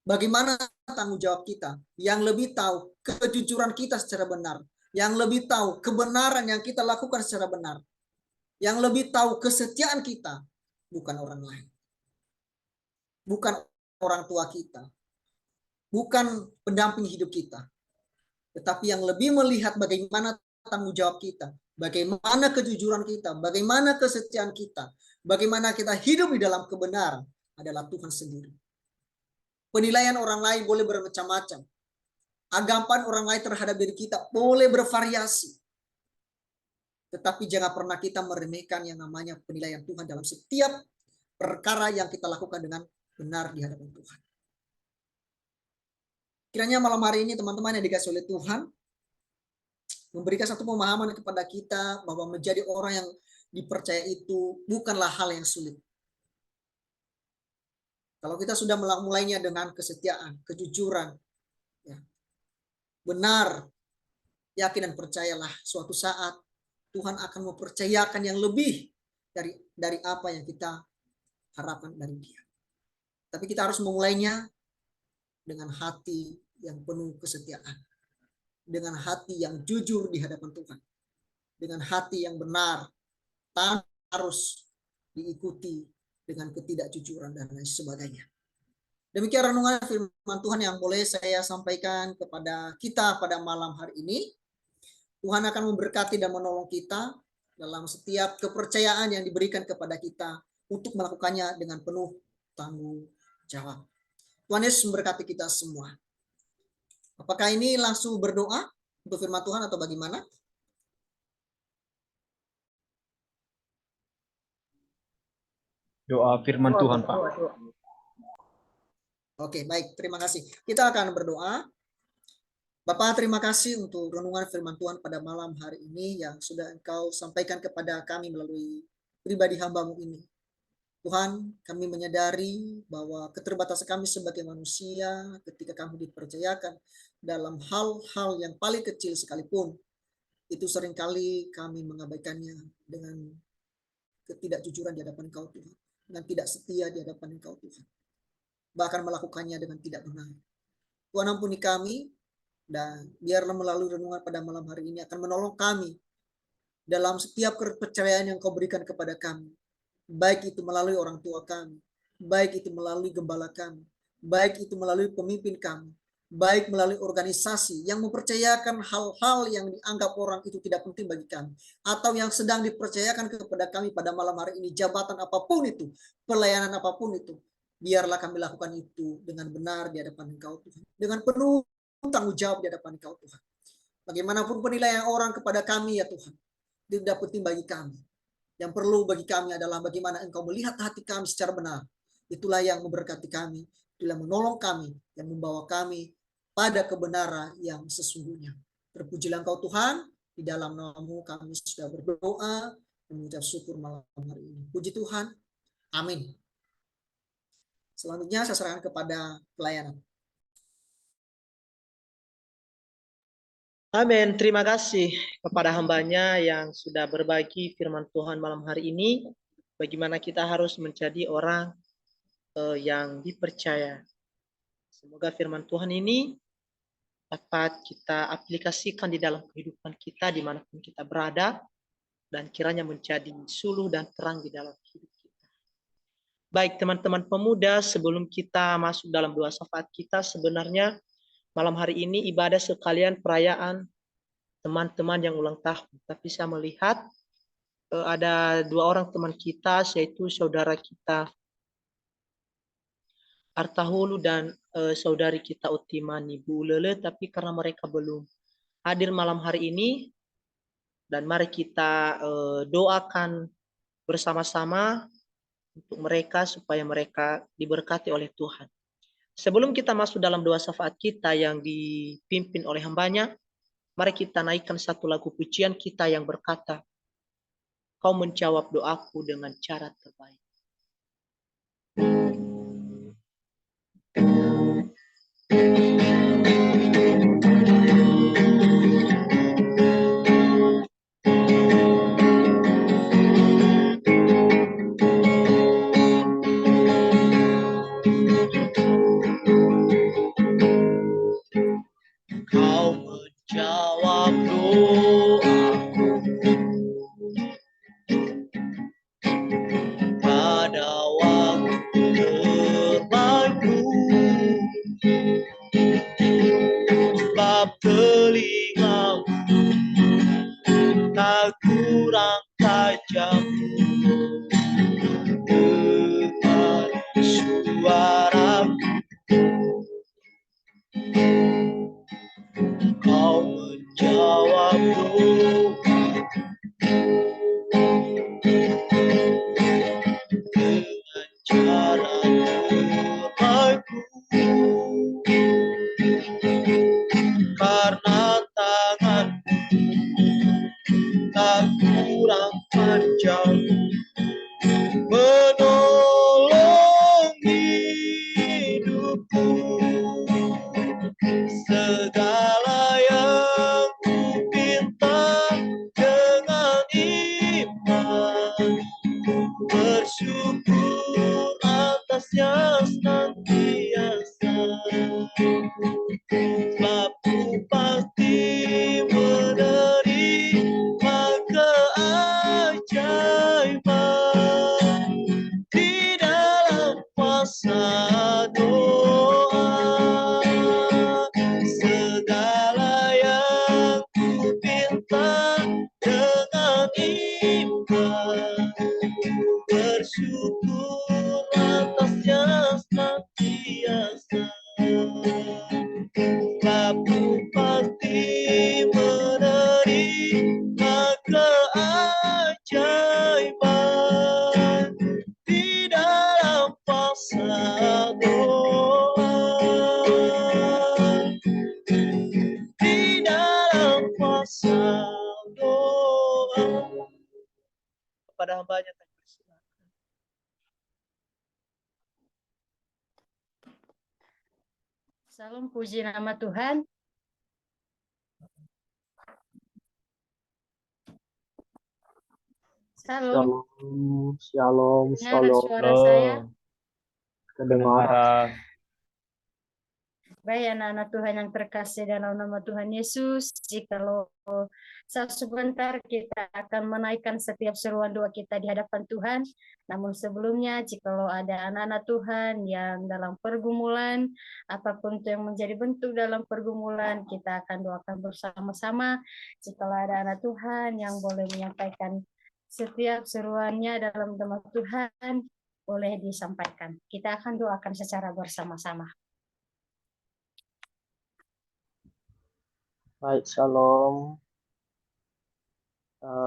bagaimana tanggung jawab kita, yang lebih tahu kejujuran kita secara benar, yang lebih tahu kebenaran yang kita lakukan secara benar, yang lebih tahu kesetiaan kita, bukan orang lain. Bukan orang tua kita, bukan pendamping hidup kita, tetapi yang lebih melihat bagaimana tanggung jawab kita, bagaimana kejujuran kita, bagaimana kesetiaan kita, bagaimana kita hidup di dalam kebenaran adalah Tuhan sendiri. Penilaian orang lain boleh bermacam-macam. Anggapan orang lain terhadap diri kita boleh bervariasi. Tetapi jangan pernah kita meremehkan yang namanya penilaian Tuhan dalam setiap perkara yang kita lakukan dengan benar di hadapan Tuhan. Kiranya malam hari ini teman-teman yang dikasih oleh Tuhan memberikan satu pemahaman kepada kita bahwa menjadi orang yang dipercaya itu bukanlah hal yang sulit. Kalau kita sudah mulainya dengan kesetiaan, kejujuran, ya, benar, yakin dan percayalah suatu saat Tuhan akan mempercayakan yang lebih dari apa yang kita harapkan dari Dia. Tapi kita harus memulainya dengan hati yang penuh kesetiaan, dengan hati yang jujur di hadapan Tuhan, dengan hati yang benar, tanpa harus diikuti dengan ketidakjujuran dan lain sebagainya. Demikian renungan firman Tuhan yang boleh saya sampaikan kepada kita pada malam hari ini. Tuhan akan memberkati dan menolong kita dalam setiap kepercayaan yang diberikan kepada kita untuk melakukannya dengan penuh tanggung jawab. Tuhan Yesus memberkati kita semua. Apakah ini langsung berdoa untuk firman Tuhan atau bagaimana? Doa firman Tuhan, Pak. Oke, baik. Terima kasih. Kita akan berdoa. Bapak, terima kasih untuk renungan firman Tuhan pada malam hari ini yang sudah Engkau sampaikan kepada kami melalui pribadi hamba-Mu ini. Tuhan, kami menyadari bahwa keterbatasan kami sebagai manusia ketika kami dipercayakan dalam hal-hal yang paling kecil sekalipun, itu seringkali kami mengabaikannya dengan ketidakjujuran di hadapan Engkau, Tuhan, dengan tidak setia di hadapan Engkau, Tuhan, bahkan melakukannya dengan tidak benar. Tuhan, ampuni kami, dan biarlah melalui renungan pada malam hari ini akan menolong kami dalam setiap kepercayaan yang Kau berikan kepada kami, baik itu melalui orang tua kami, baik itu melalui gembala kami, baik itu melalui pemimpin kami, baik melalui organisasi yang mempercayakan hal-hal yang dianggap orang itu tidak penting bagi kami, atau yang sedang dipercayakan kepada kami pada malam hari ini, jabatan apapun itu, pelayanan apapun itu, biarlah kami lakukan itu dengan benar di hadapan Engkau, Tuhan, dengan penuh tanggung jawab di hadapan Engkau, Tuhan. Bagaimanapun penilaian orang kepada kami, ya Tuhan, tidak penting bagi kami. Yang perlu bagi kami adalah bagaimana Engkau melihat hati kami secara benar. Itulah yang memberkati kami, itulah yang menolong kami, yang membawa kami pada kebenaran yang sesungguhnya. Terpujilah Engkau Tuhan, di dalam nama-Mu kami sudah berdoa dan mengucap syukur malam hari ini. Puji Tuhan, amin. Selanjutnya saya serahkan kepada pelayanan. Amin. Terima kasih kepada hambanya yang sudah berbagi firman Tuhan malam hari ini. Bagaimana kita harus menjadi orang yang dipercaya. Semoga firman Tuhan ini dapat kita aplikasikan di dalam kehidupan kita dimanapun kita berada. Dan kiranya menjadi suluh dan terang di dalam hidup kita. Baik teman-teman pemuda, sebelum kita masuk dalam doa syafaat kita, sebenarnya malam hari ini ibadah sekalian perayaan teman-teman yang ulang tahun. Tapi saya melihat ada dua orang teman kita, yaitu saudara kita Artahulu dan saudari kita Utimani Bu Lele. Tapi karena mereka belum hadir malam hari ini, dan mari kita doakan bersama-sama untuk mereka supaya mereka diberkati oleh Tuhan. Sebelum kita masuk dalam doa syafaat kita yang dipimpin oleh hambanya, mari kita naikkan satu lagu pujian kita yang berkata, Kau menjawab doaku dengan cara terbaik. Kau menjawab doaku pada waktu terbaikku, sebab telingamu tak kurang tajam dengan suaraku. Kau menjawab doa dengan cara terbaikku, kurang panjang, menolong hidupku. Segala yang ku pinta dengan iman, bersyukur atasnya senantiasa. Sebab ku pasti menerima keajaiban di dalam kuasa doa. Segala yang ku pinta dengan iman, bersyukur atasnya senantiasa. Sebab ku pasti menerima keajaiban di dalam kuasa doa. Di dalam kuasa doa. Kepada hambanya kami persilakan. Salam, puji nama Tuhan. Salam. Shalom, Dengar shalom. suara saya? Kedengaran. Baik, anak-anak Tuhan yang terkasih dalam nama Tuhan Yesus, jikalau sebentar kita akan menaikkan setiap seruan doa kita di hadapan Tuhan. Namun sebelumnya, jikalau ada anak-anak Tuhan yang dalam pergumulan, apapun itu yang menjadi bentuk dalam pergumulan, kita akan doakan bersama-sama. Jikalau ada anak Tuhan yang boleh menyampaikan setiap seruannya dalam nama Tuhan, boleh disampaikan. Kita akan doakan secara bersama-sama. Baik, shalom.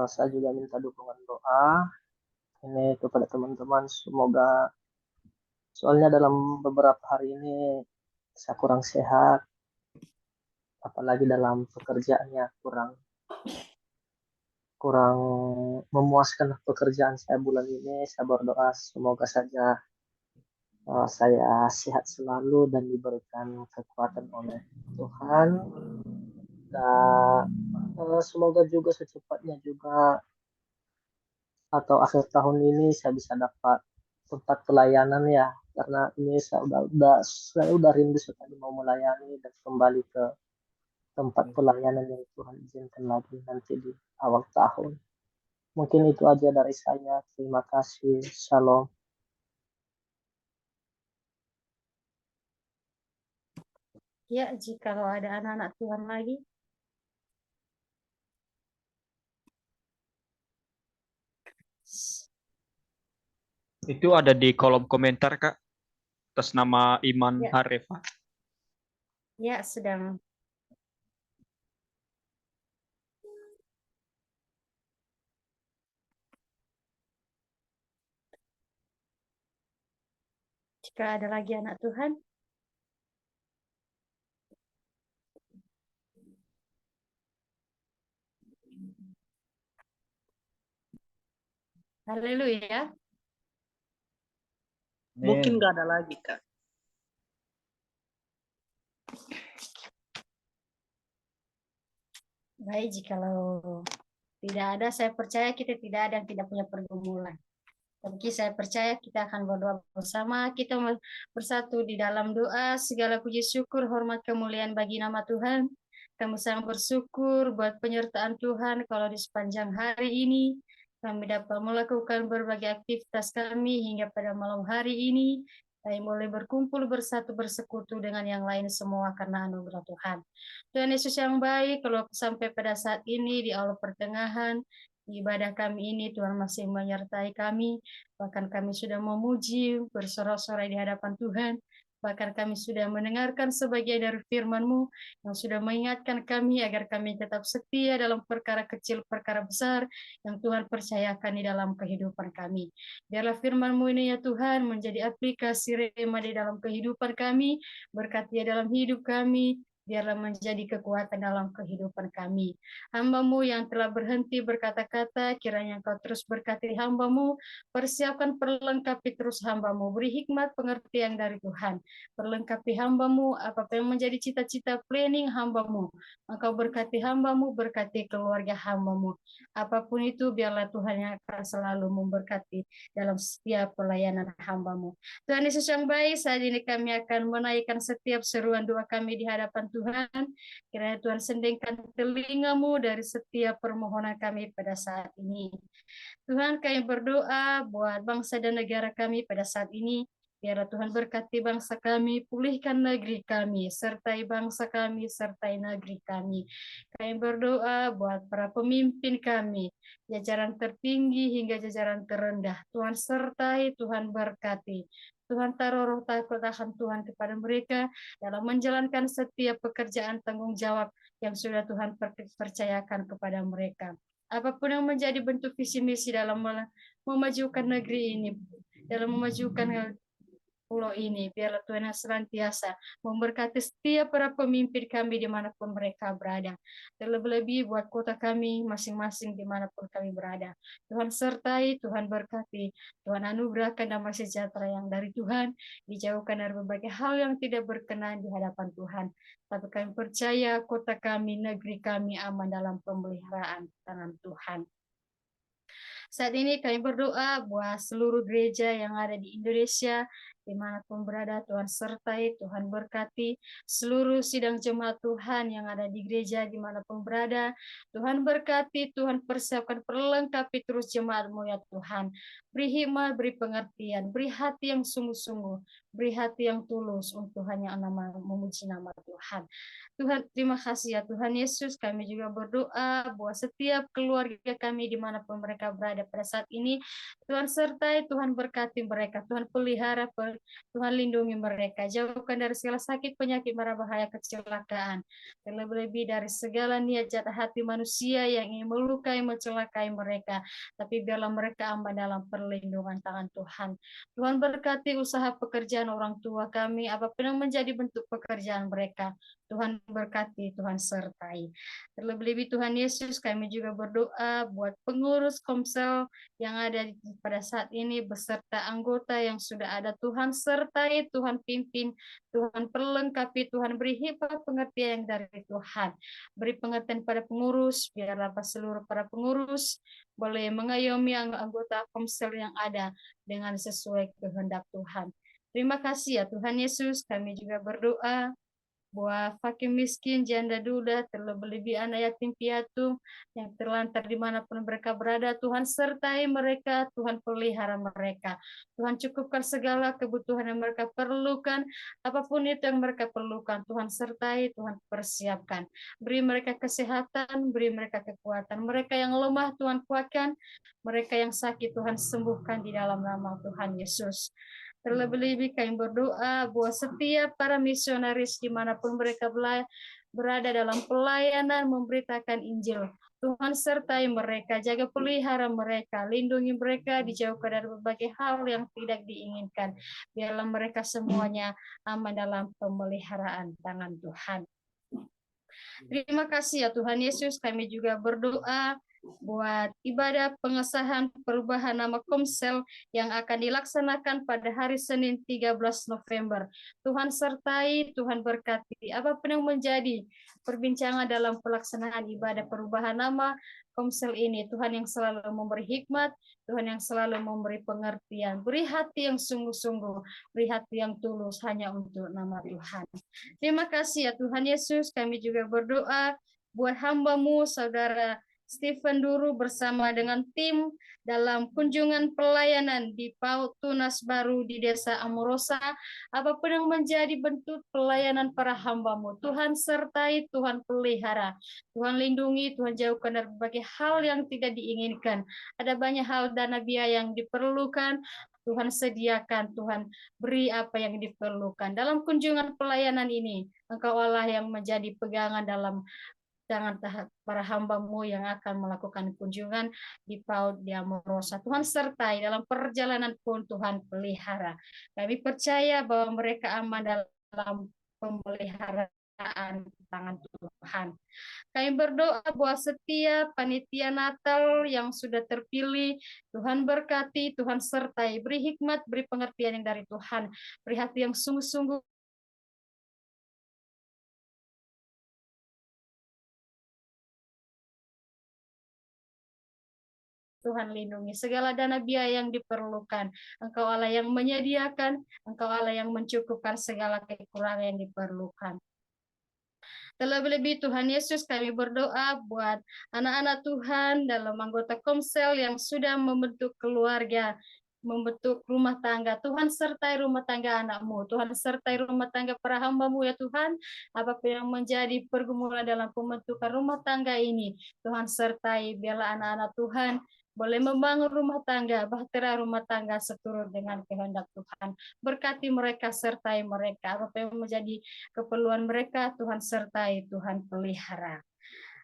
Saya juga minta dukungan doa. Ini kepada teman-teman, semoga soalnya dalam beberapa hari ini saya kurang sehat, apalagi dalam pekerjaannya kurang memuaskan pekerjaan saya bulan ini. Saya berdoa semoga saja saya sehat selalu dan diberikan kekuatan oleh Tuhan. Dan semoga juga secepatnya juga atau akhir tahun ini saya bisa dapat tempat pelayanan ya, karena ini saya udah rindu sekali mau melayani dan kembali ke tempat pelayanan yang Tuhan izinkan lagi nanti di awal tahun. Mungkin itu aja dari saya. Terima kasih. Shalom. Ya, jikalau ada anak-anak Tuhan lagi. Itu ada di kolom komentar, Kak. Atas nama Iman Ya. Harefa. Ya, sedang. Jika ada lagi anak Tuhan. Haleluya. Mungkin nggak ada lagi, Kak. Baik, jikalau tidak ada, saya percaya kita tidak ada yang tidak punya pergumulan. Tapi saya percaya kita akan berdoa bersama, kita bersatu di dalam doa, segala puji syukur, hormat, kemuliaan bagi nama Tuhan. Kami sangat bersyukur buat penyertaan Tuhan kalau di sepanjang hari ini kami dapat melakukan berbagai aktivitas kami hingga pada malam hari ini. Kami boleh berkumpul bersatu bersekutu dengan yang lain semua karena anugerah Tuhan. Tuhan Yesus yang baik, kalau sampai pada saat ini di awal pertengahan, ibadah kami ini Tuhan masih menyertai kami, bahkan kami sudah memuji, bersorak-sorai di hadapan Tuhan, bahkan kami sudah mendengarkan sebagian dari firman-Mu yang sudah mengingatkan kami agar kami tetap setia dalam perkara kecil, perkara besar yang Tuhan percayakan di dalam kehidupan kami. Biarlah firman-Mu ini ya Tuhan menjadi aplikasi rema di dalam kehidupan kami, berkati dalam hidup kami, biarlah menjadi kekuatan dalam kehidupan kami. Hamba-Mu yang telah berhenti berkata-kata, kiranya Engkau terus berkati hamba-Mu, persiapkan perlengkapi terus hamba-Mu, beri hikmat pengertian dari Tuhan, perlengkapi hamba-Mu, apa yang menjadi cita-cita planning hamba-Mu, Engkau berkati hamba-Mu, berkati keluarga hamba-Mu, apapun itu biarlah Tuhan yang akan selalu memberkati dalam setiap pelayanan hamba-Mu. Tuhan Yesus yang baik, saat ini kami akan menaikkan setiap seruan doa kami di hadapan Tuhan. Kiranya Tuhan sendingkan telinga-Mu dari setiap permohonan kami pada saat ini. Tuhan, kami berdoa buat bangsa dan negara kami pada saat ini. Biarlah Tuhan berkati bangsa kami, pulihkan negeri kami, sertai bangsa kami, sertai negeri kami. Kami berdoa buat para pemimpin kami, jajaran tertinggi hingga jajaran terendah. Tuhan sertai, Tuhan berkati. Tuhan taruh roh takut akan Tuhan kepada mereka dalam menjalankan setiap pekerjaan tanggung jawab yang sudah Tuhan percayakan kepada mereka. Apapun yang menjadi bentuk visi misi dalam memajukan negeri ini, dalam memajukan pulau ini, biarlah Tuhan yang senantiasa memberkati setiap para pemimpin kami dimanapun mereka berada. Terlebih-lebih buat kota kami masing-masing dimanapun kami berada. Tuhan sertai, Tuhan berkati, Tuhan anugerahkan damai sejahtera yang dari Tuhan, dijauhkan dari berbagai hal yang tidak berkenan di hadapan Tuhan. Tapi kami percaya kota kami, negeri kami aman dalam pemeliharaan tangan Tuhan. Saat ini kami berdoa buat seluruh gereja yang ada di Indonesia, dimanapun berada, Tuhan sertai, Tuhan berkati seluruh sidang jemaat Tuhan yang ada di gereja dimanapun berada. Tuhan berkati, Tuhan persiapkan perlengkapi terus jemaat-Mu ya Tuhan. Beri hikmat, beri pengertian, beri hati yang sungguh-sungguh, beri hati yang tulus untuk hanya memuji nama Tuhan. Tuhan, terima kasih ya Tuhan Yesus. Kami juga berdoa buat setiap keluarga kami dimanapun mereka berada pada saat ini. Tuhan sertai, Tuhan berkati mereka, Tuhan pelihara, Tuhan lindungi mereka, jauhkan dari segala sakit, penyakit, mara bahaya, kecelakaan, terlebih-lebih dari segala niat jahat hati manusia yang ingin melukai, mencelakai mereka, tapi biarlah mereka aman dalam perlindungan tangan Tuhan. Tuhan berkati usaha pekerjaan orang tua kami, apapun yang menjadi bentuk pekerjaan mereka, Tuhan berkati, Tuhan sertai. Terlebih-lebih Tuhan Yesus, kami juga berdoa buat pengurus Komsel yang ada pada saat ini beserta anggota yang sudah ada. Tuhan sertai, Tuhan pimpin, Tuhan perlengkapi, Tuhan beri hikmat pengertian yang dari Tuhan. Beri pengertian pada pengurus, biarlah seluruh para pengurus boleh mengayomi anggota Komsel yang ada dengan sesuai kehendak Tuhan. Terima kasih ya Tuhan Yesus, kami juga berdoa buat fakir miskin, janda duda, terlebih-lebih anak yatim piatu yang terlantar dimanapun mereka berada. Tuhan sertai mereka, Tuhan pelihara mereka. Tuhan cukupkan segala kebutuhan yang mereka perlukan, apapun itu yang mereka perlukan. Tuhan sertai, Tuhan persiapkan. Beri mereka kesehatan, beri mereka kekuatan. Mereka yang lemah Tuhan kuatkan, mereka yang sakit Tuhan sembuhkan di dalam nama Tuhan Yesus. Terlebih-lebih kami berdoa buat setiap para misionaris dimanapun mereka berada dalam pelayanan memberitakan Injil. Tuhan sertai mereka, jaga pelihara mereka, lindungi mereka, dijauhkan dari berbagai hal yang tidak diinginkan. Biarlah mereka semuanya aman dalam pemeliharaan tangan Tuhan. Terima kasih ya Tuhan Yesus, kami juga berdoa buat ibadah pengesahan perubahan nama Komsel yang akan dilaksanakan pada hari Senin 13 November. Tuhan sertai, Tuhan berkati, apapun yang menjadi perbincangan dalam pelaksanaan ibadah perubahan nama Komsel ini, Tuhan yang selalu memberi hikmat, Tuhan yang selalu memberi pengertian, beri hati yang sungguh-sungguh, beri hati yang tulus hanya untuk nama Tuhan. Terima kasih ya Tuhan Yesus, kami juga berdoa buat hamba-Mu, Saudara Stephen Duru bersama dengan tim dalam kunjungan pelayanan di PAUD Tunas Baru di Desa Amorosa, apapun yang menjadi bentuk pelayanan para hamba-Mu, Tuhan sertai, Tuhan pelihara, Tuhan lindungi, Tuhan jauhkan dari berbagai hal yang tidak diinginkan. Ada banyak hal dana biaya yang diperlukan, Tuhan sediakan, Tuhan beri apa yang diperlukan. Dalam kunjungan pelayanan ini, Engkau Allah yang menjadi pegangan dalam jangan para hamba-Mu yang akan melakukan kunjungan di PAUD di Amorosa. Tuhan sertai dalam perjalanan pun Tuhan pelihara. Kami percaya bahwa mereka aman dalam pemeliharaan penyertaan tangan Tuhan. Kami berdoa buat setiap panitia Natal yang sudah terpilih, Tuhan berkati, Tuhan sertai, beri hikmat, beri pengertian yang dari Tuhan, beri hati yang sungguh-sungguh Tuhan lindungi segala dana biaya yang diperlukan. Engkau Allah yang menyediakan, Engkau Allah yang mencukupkan segala kekurangan yang diperlukan. Terlebih-lebih Tuhan Yesus, kami berdoa buat anak-anak Tuhan dalam anggota Komsel yang sudah membentuk keluarga, membentuk rumah tangga. Tuhan sertai rumah tangga anakmu. Tuhan sertai rumah tangga para hamba-Mu ya Tuhan. Apapun yang menjadi pergumulan dalam pembentukan rumah tangga ini, Tuhan sertai. Biarlah anak-anak Tuhan boleh membangun rumah tangga, bahtera rumah tangga seturut dengan kehendak Tuhan. Berkati mereka, sertai mereka. Apa yang menjadi keperluan mereka, Tuhan sertai, Tuhan pelihara.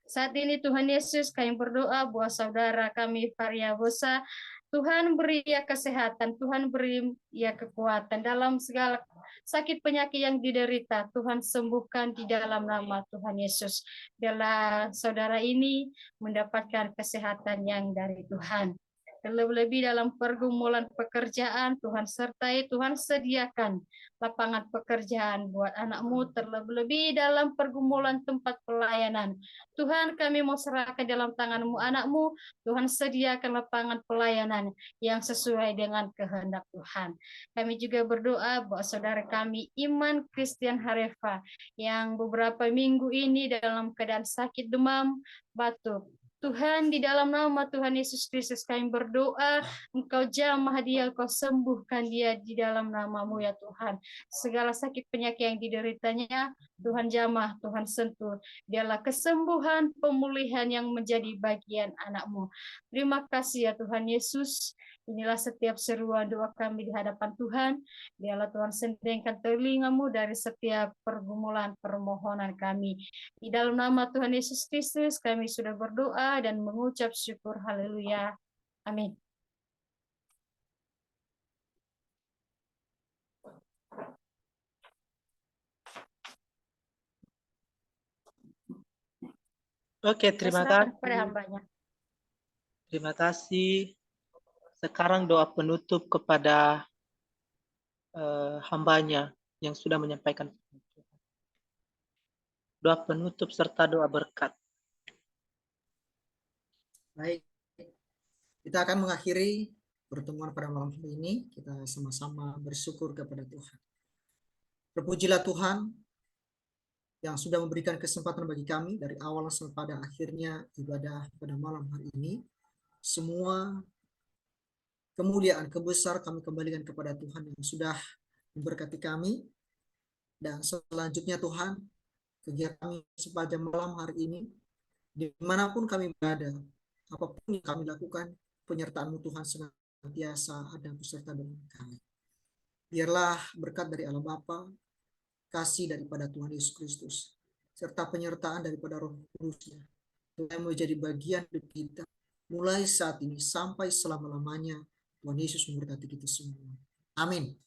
Saat ini Tuhan Yesus, kami berdoa buat saudara kami Varia Bosa, Tuhan beri ya kesehatan, Tuhan beri ya kekuatan dalam segala sakit penyakit yang diderita. Tuhan sembuhkan di dalam nama Tuhan Yesus. Biarlah saudara ini mendapatkan kesehatan yang dari Tuhan. Terlebih-lebih dalam pergumulan pekerjaan, Tuhan sertai, Tuhan sediakan lapangan pekerjaan buat anakmu, terlebih-lebih dalam pergumulan tempat pelayanan. Tuhan, kami mau serahkan dalam tangan-Mu anakmu, Tuhan sediakan lapangan pelayanan yang sesuai dengan kehendak Tuhan. Kami juga berdoa buat saudara kami Iman Christian Harefa yang beberapa minggu ini dalam keadaan sakit demam, batuk. Tuhan, di dalam nama Tuhan Yesus Kristus kami berdoa, Engkau jamah dia, Engkau sembuhkan dia di dalam nama-Mu ya Tuhan. Segala sakit penyakit yang dideritanya, Tuhan jamah, Tuhan sentuh. Dialah kesembuhan, pemulihan yang menjadi bagian anak-Mu. Terima kasih ya Tuhan Yesus. Inilah setiap seruan doa kami di hadapan Tuhan. Biarlah Tuhan sendirikan telinga-Mu dari setiap pergumulan permohonan kami. Di dalam nama Tuhan Yesus Kristus kami sudah berdoa dan mengucap syukur. Haleluya. Amin. Oke, terima Serahkan kasih. kepada hambanya. Terima kasih. Sekarang doa penutup kepada hambanya yang sudah menyampaikan. Doa penutup serta doa berkat. Baik, kita akan mengakhiri pertemuan pada malam hari ini. Kita sama-sama bersyukur kepada Tuhan. Terpujilah Tuhan yang sudah memberikan kesempatan bagi kami dari awal sampai pada akhirnya ibadah pada malam hari ini. Semua kemuliaan, kebesar kami kembalikan kepada Tuhan yang sudah memberkati kami. Dan selanjutnya Tuhan, kegiatan kami sepanjang malam hari ini, dimanapun kami berada, apapun yang kami lakukan, penyertaan-Mu Tuhan senantiasa ada beserta dengan kami. Biarlah berkat dari Allah Bapa, kasih daripada Tuhan Yesus Kristus, serta penyertaan daripada Roh Kudus-Nya, yang menjadi bagian dari kita, mulai saat ini sampai selama-lamanya. Tuhan Yesus memberkati kita semua. Amin.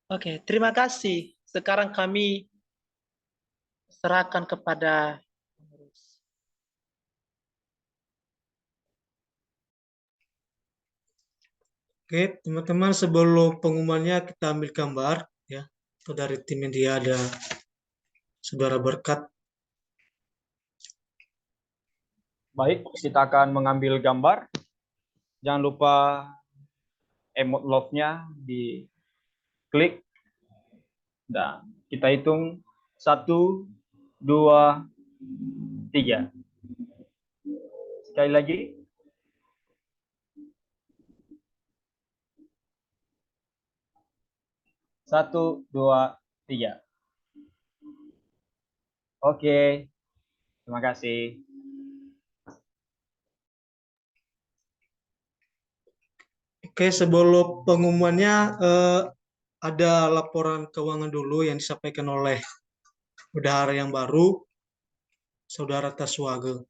Oke, terima kasih. Sekarang kami serahkan kepada pengurus. Oke, teman-teman, sebelum pengumumannya kita ambil gambar ya. Dari tim media ada Saudara Berkat. Baik, kita akan mengambil gambar. Jangan lupa emot love-nya diklik. Dan kita hitung 1, 2, 3. Sekali lagi. 1, 2, 3. Oke, terima kasih. Oke, sebelum pengumumannya ada laporan keuangan dulu yang disampaikan oleh bendahara yang baru, Saudara Taswage.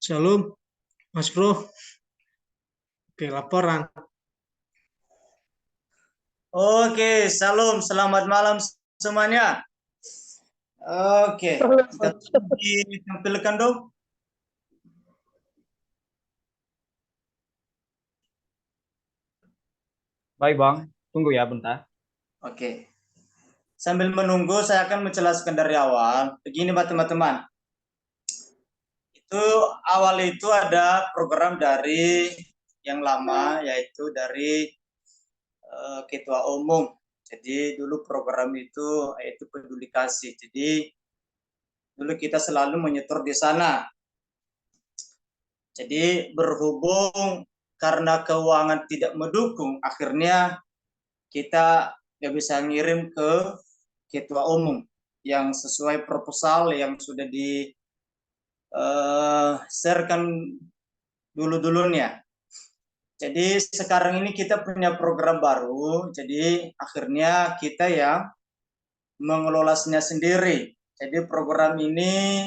Shalom, Mas Bro. Oke, laporan. Oke, salam, selamat malam semuanya. Oke, kita ditampilkan dong. Baik Bang, tunggu ya bentar. Oke, sambil menunggu saya akan menjelaskan dari awal. Begini Pak teman-teman, itu awal itu ada program dari yang lama, yaitu dari Ketua Umum. Jadi dulu program itu yaitu Peduli Kasih. Jadi dulu kita selalu menyetor di sana. Jadi berhubung karena keuangan tidak mendukung, akhirnya kita nggak bisa ngirim ke Ketua Umum yang sesuai proposal yang sudah di sharekan dulu-dulunya. Jadi sekarang ini kita punya program baru, jadi akhirnya kita ya mengelolanya sendiri. Jadi program ini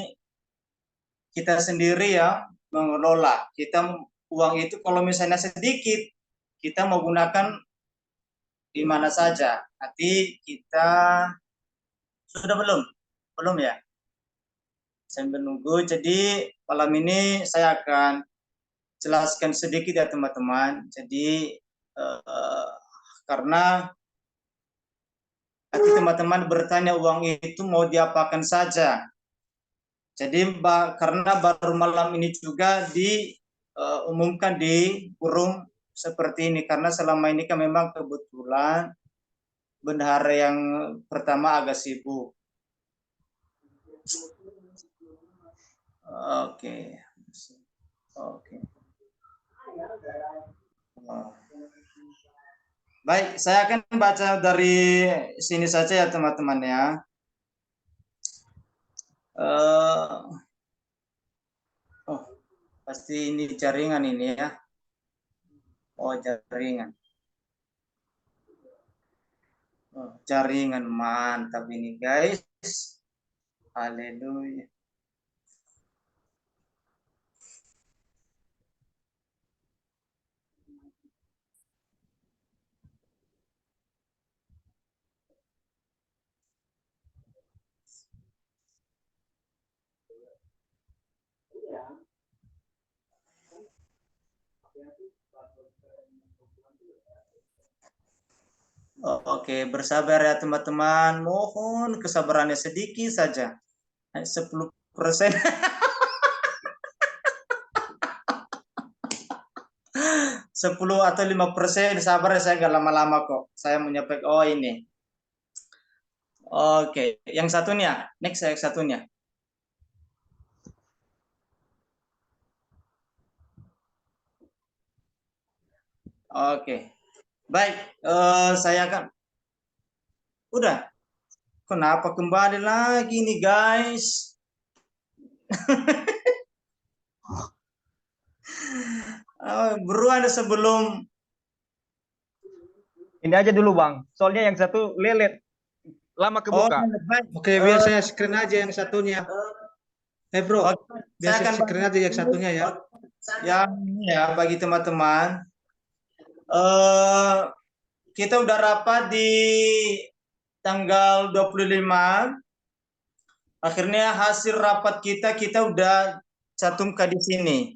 kita sendiri ya mengelola. Kita uang itu kalau misalnya sedikit, kita mau gunakan di mana saja. Nanti kita sudah belum? Belum ya? Sambil nunggu. Jadi malam ini saya akan jelaskan sedikit ya teman-teman. Jadi karena nanti teman-teman bertanya uang itu mau diapakan saja. Jadi karena baru malam ini juga diumumkan di forum seperti ini, karena selama ini kan memang kebetulan bendahara yang pertama agak sibuk. Oke. Oke. Baik, saya akan baca dari sini saja ya teman-teman ya. Oh, pasti ini jaringan ini ya. Oh, jaringan. Oh, jaringan mantap ini guys. Haleluya. Oke, bersabar ya teman-teman. Mohon kesabarannya sedikit saja. 10%. 10 atau 5%, sabar ya, saya nggak lama-lama kok. Saya menyampaikan, oh ini. Oke, yang satunya. Next, yang satunya. Oke. Baik, saya akan. Udah. Kenapa kembali lagi nih guys? Beruan sebelum. Ini aja dulu Bang, soalnya yang satu lelet. Lama kebuka. Oke, biar saya screen aja yang satunya. Bro, biar saya screen aja yang satunya ya. Yang ini ya bagi teman-teman. Kita udah rapat di tanggal 25. Akhirnya hasil rapat kita udah cantumkan di sini.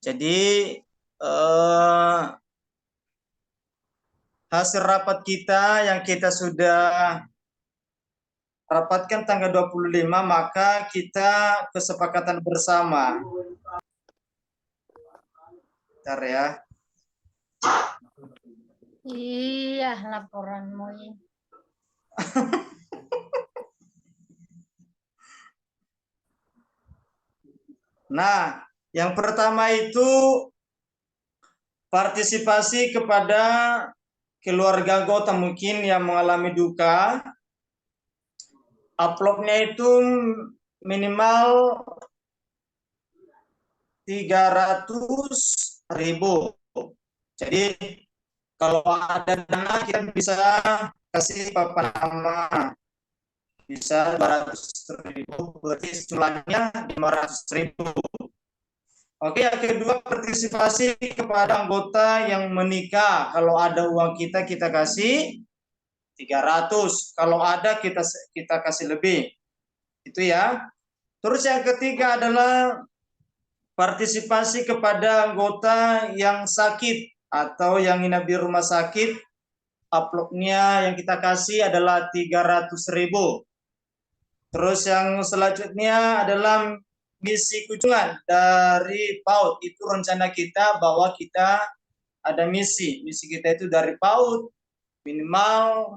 Jadi hasil rapat kita yang kita sudah rapatkan tanggal 25, maka kita kesepakatan bersama. Bentar ya. Iya, laporanmu ini. Nah, yang pertama itu partisipasi kepada keluarga anggota mungkin yang mengalami duka. Uploadnya itu minimal 300.000. Jadi kalau ada dana kita bisa kasih papan nama, bisa 200.000, berarti jumlahnya 500.000. Oke, yang kedua partisipasi kepada anggota yang menikah. Kalau ada uang kita kasih 300. Kalau ada kita kasih lebih. Itu ya. Terus yang ketiga adalah partisipasi kepada anggota yang sakit atau yang nginap di rumah sakit. Uploadnya yang kita kasih adalah 300.000. Terus yang selanjutnya adalah misi kunjungan dari PAUD. Itu rencana kita bahwa kita ada misi. Misi kita itu dari PAUD minimal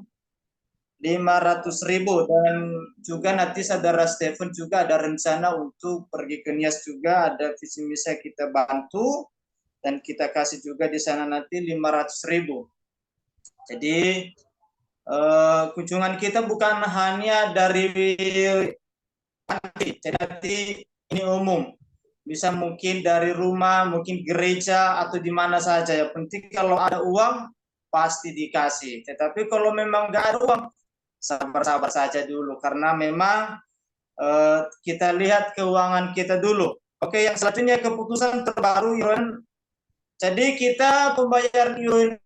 500.000. Dan juga nanti saudara Stephen juga ada rencana untuk pergi ke Nias juga. Ada visi misi kita bantu. Dan kita kasih juga di sana nanti 500.000. Jadi kunjungan kita bukan hanya dari jadi ini umum, bisa mungkin dari rumah, mungkin gereja atau di mana saja. Yang penting kalau ada uang pasti dikasih. Tetapi kalau memang nggak ada uang, sabar-sabar saja dulu karena memang kita lihat keuangan kita dulu. Oke, yang selanjutnya keputusan terbaru iuran. Jadi kita pembayaran iuran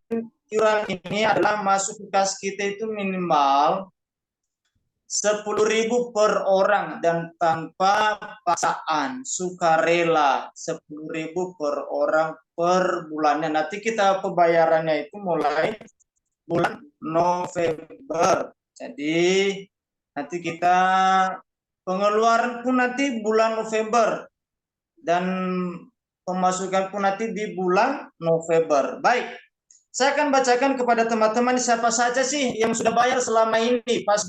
ini adalah masuk ke kas kita itu minimal 10.000 per orang dan tanpa paksaan, sukarela 10.000 per orang per bulannya. Nanti kita pembayarannya itu mulai bulan November. Jadi nanti kita pengeluaran pun nanti bulan November dan pemasukan pun nanti di bulan November. Baik. Saya akan bacakan kepada teman-teman siapa saja sih yang sudah bayar selama ini pas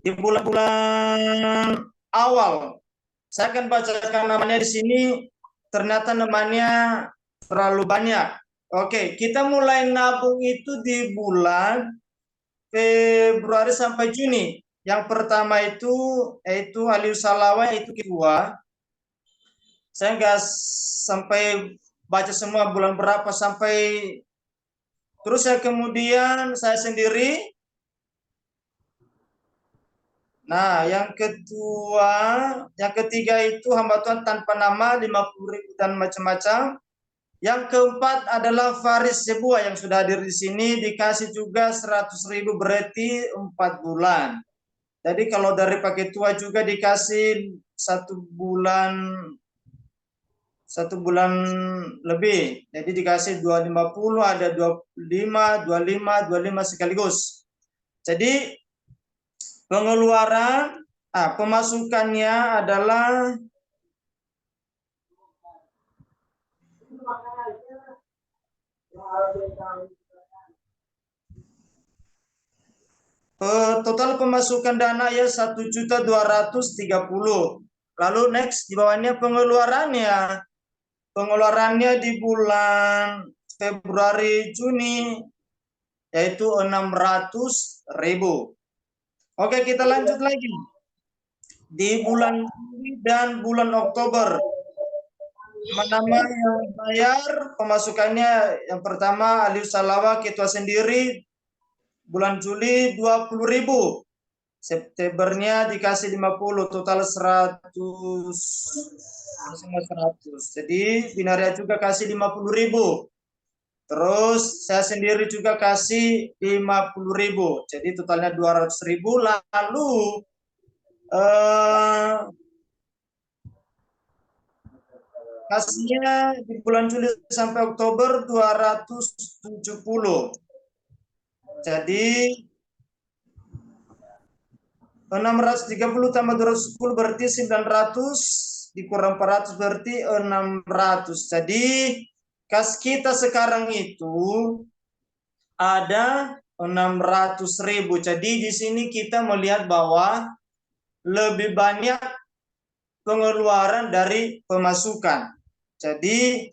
di bulan-bulan awal. Saya akan bacakan namanya di sini. Ternyata namanya terlalu banyak. Oke, kita mulai nabung itu di bulan Februari sampai Juni. Yang pertama itu yaitu Alius Salawa, itu kedua. Saya nggak sampai baca semua bulan berapa sampai terus ya, kemudian saya sendiri. Nah, yang kedua, yang ketiga itu hamba Tuhan tanpa nama 50.000 dan macam-macam. Yang keempat adalah Faris Sebuah yang sudah hadir di sini dikasih juga 100.000 berarti 4 bulan. Jadi kalau dari paket tua juga dikasih 1 bulan lebih. Jadi dikasih 250, ada 25 sekaligus. Jadi pengeluaran, pemasukannya adalah total pemasukan dana ya 1.230.000. Lalu next di bawahnya pengeluarannya. Pengeluarannya di bulan Februari Juni yaitu 600.000. Oke, kita lanjut lagi. Di bulan Juli dan bulan Oktober. Nama yang bayar pemasukannya yang pertama Alius Salawa ketua sendiri bulan Juli 20.000. Septembernya dikasih 50, total 100. Jadi Binaria juga kasih 50.000. Terus saya sendiri juga kasih 50.000. Jadi totalnya 200.000. Lalu kasihnya di bulan Juli sampai Oktober 270. Jadi 630 tambah 210 berarti 900 dikurang 400 berarti 600. Jadi kas kita sekarang itu ada 600.000. Jadi di sini kita melihat bahwa lebih banyak pengeluaran dari pemasukan. Jadi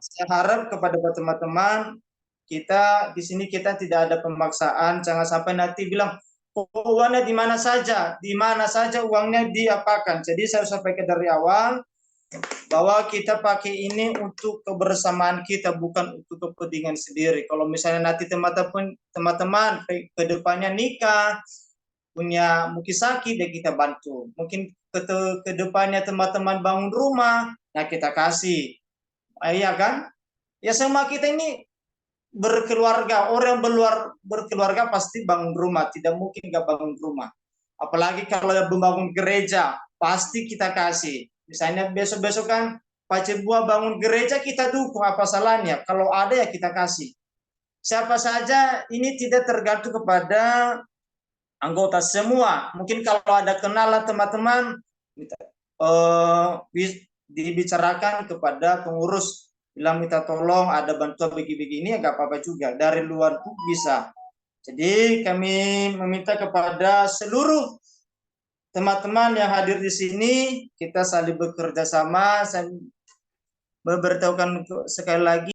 saya harap kepada teman-teman kita di sini kita tidak ada pemaksaan. Jangan sampai nanti bilang uangnya di mana saja uangnya diapakan. Jadi saya sampaikan dari awal bahwa kita pakai ini untuk kebersamaan kita, bukan untuk kepentingan sendiri. Kalau misalnya nanti teman-teman ke depannya nikah, punya mungkin sakit, ya kita bantu. Mungkin ke depannya teman-teman bangun rumah, nah kita kasih. Iya kan? Ya semua kita ini berkeluarga, orang berkeluarga pasti bangun rumah, tidak mungkin nggak bangun rumah. Apalagi kalau yang membangun gereja, pasti kita kasih. Misalnya besok-besok kan Pak Cebuah bangun gereja, kita dukung, apa salahnya? Kalau ada ya kita kasih. Siapa saja, ini tidak tergantung kepada anggota semua. Mungkin kalau ada kenalan teman-teman, dibicarakan kepada pengurus, bilang minta tolong ada bantuan begini-begini, ya nggak apa-apa juga. Dari luar pun bisa. Jadi kami meminta kepada seluruh teman-teman yang hadir di sini, kita saling bekerja sama, memberitahukan sekali lagi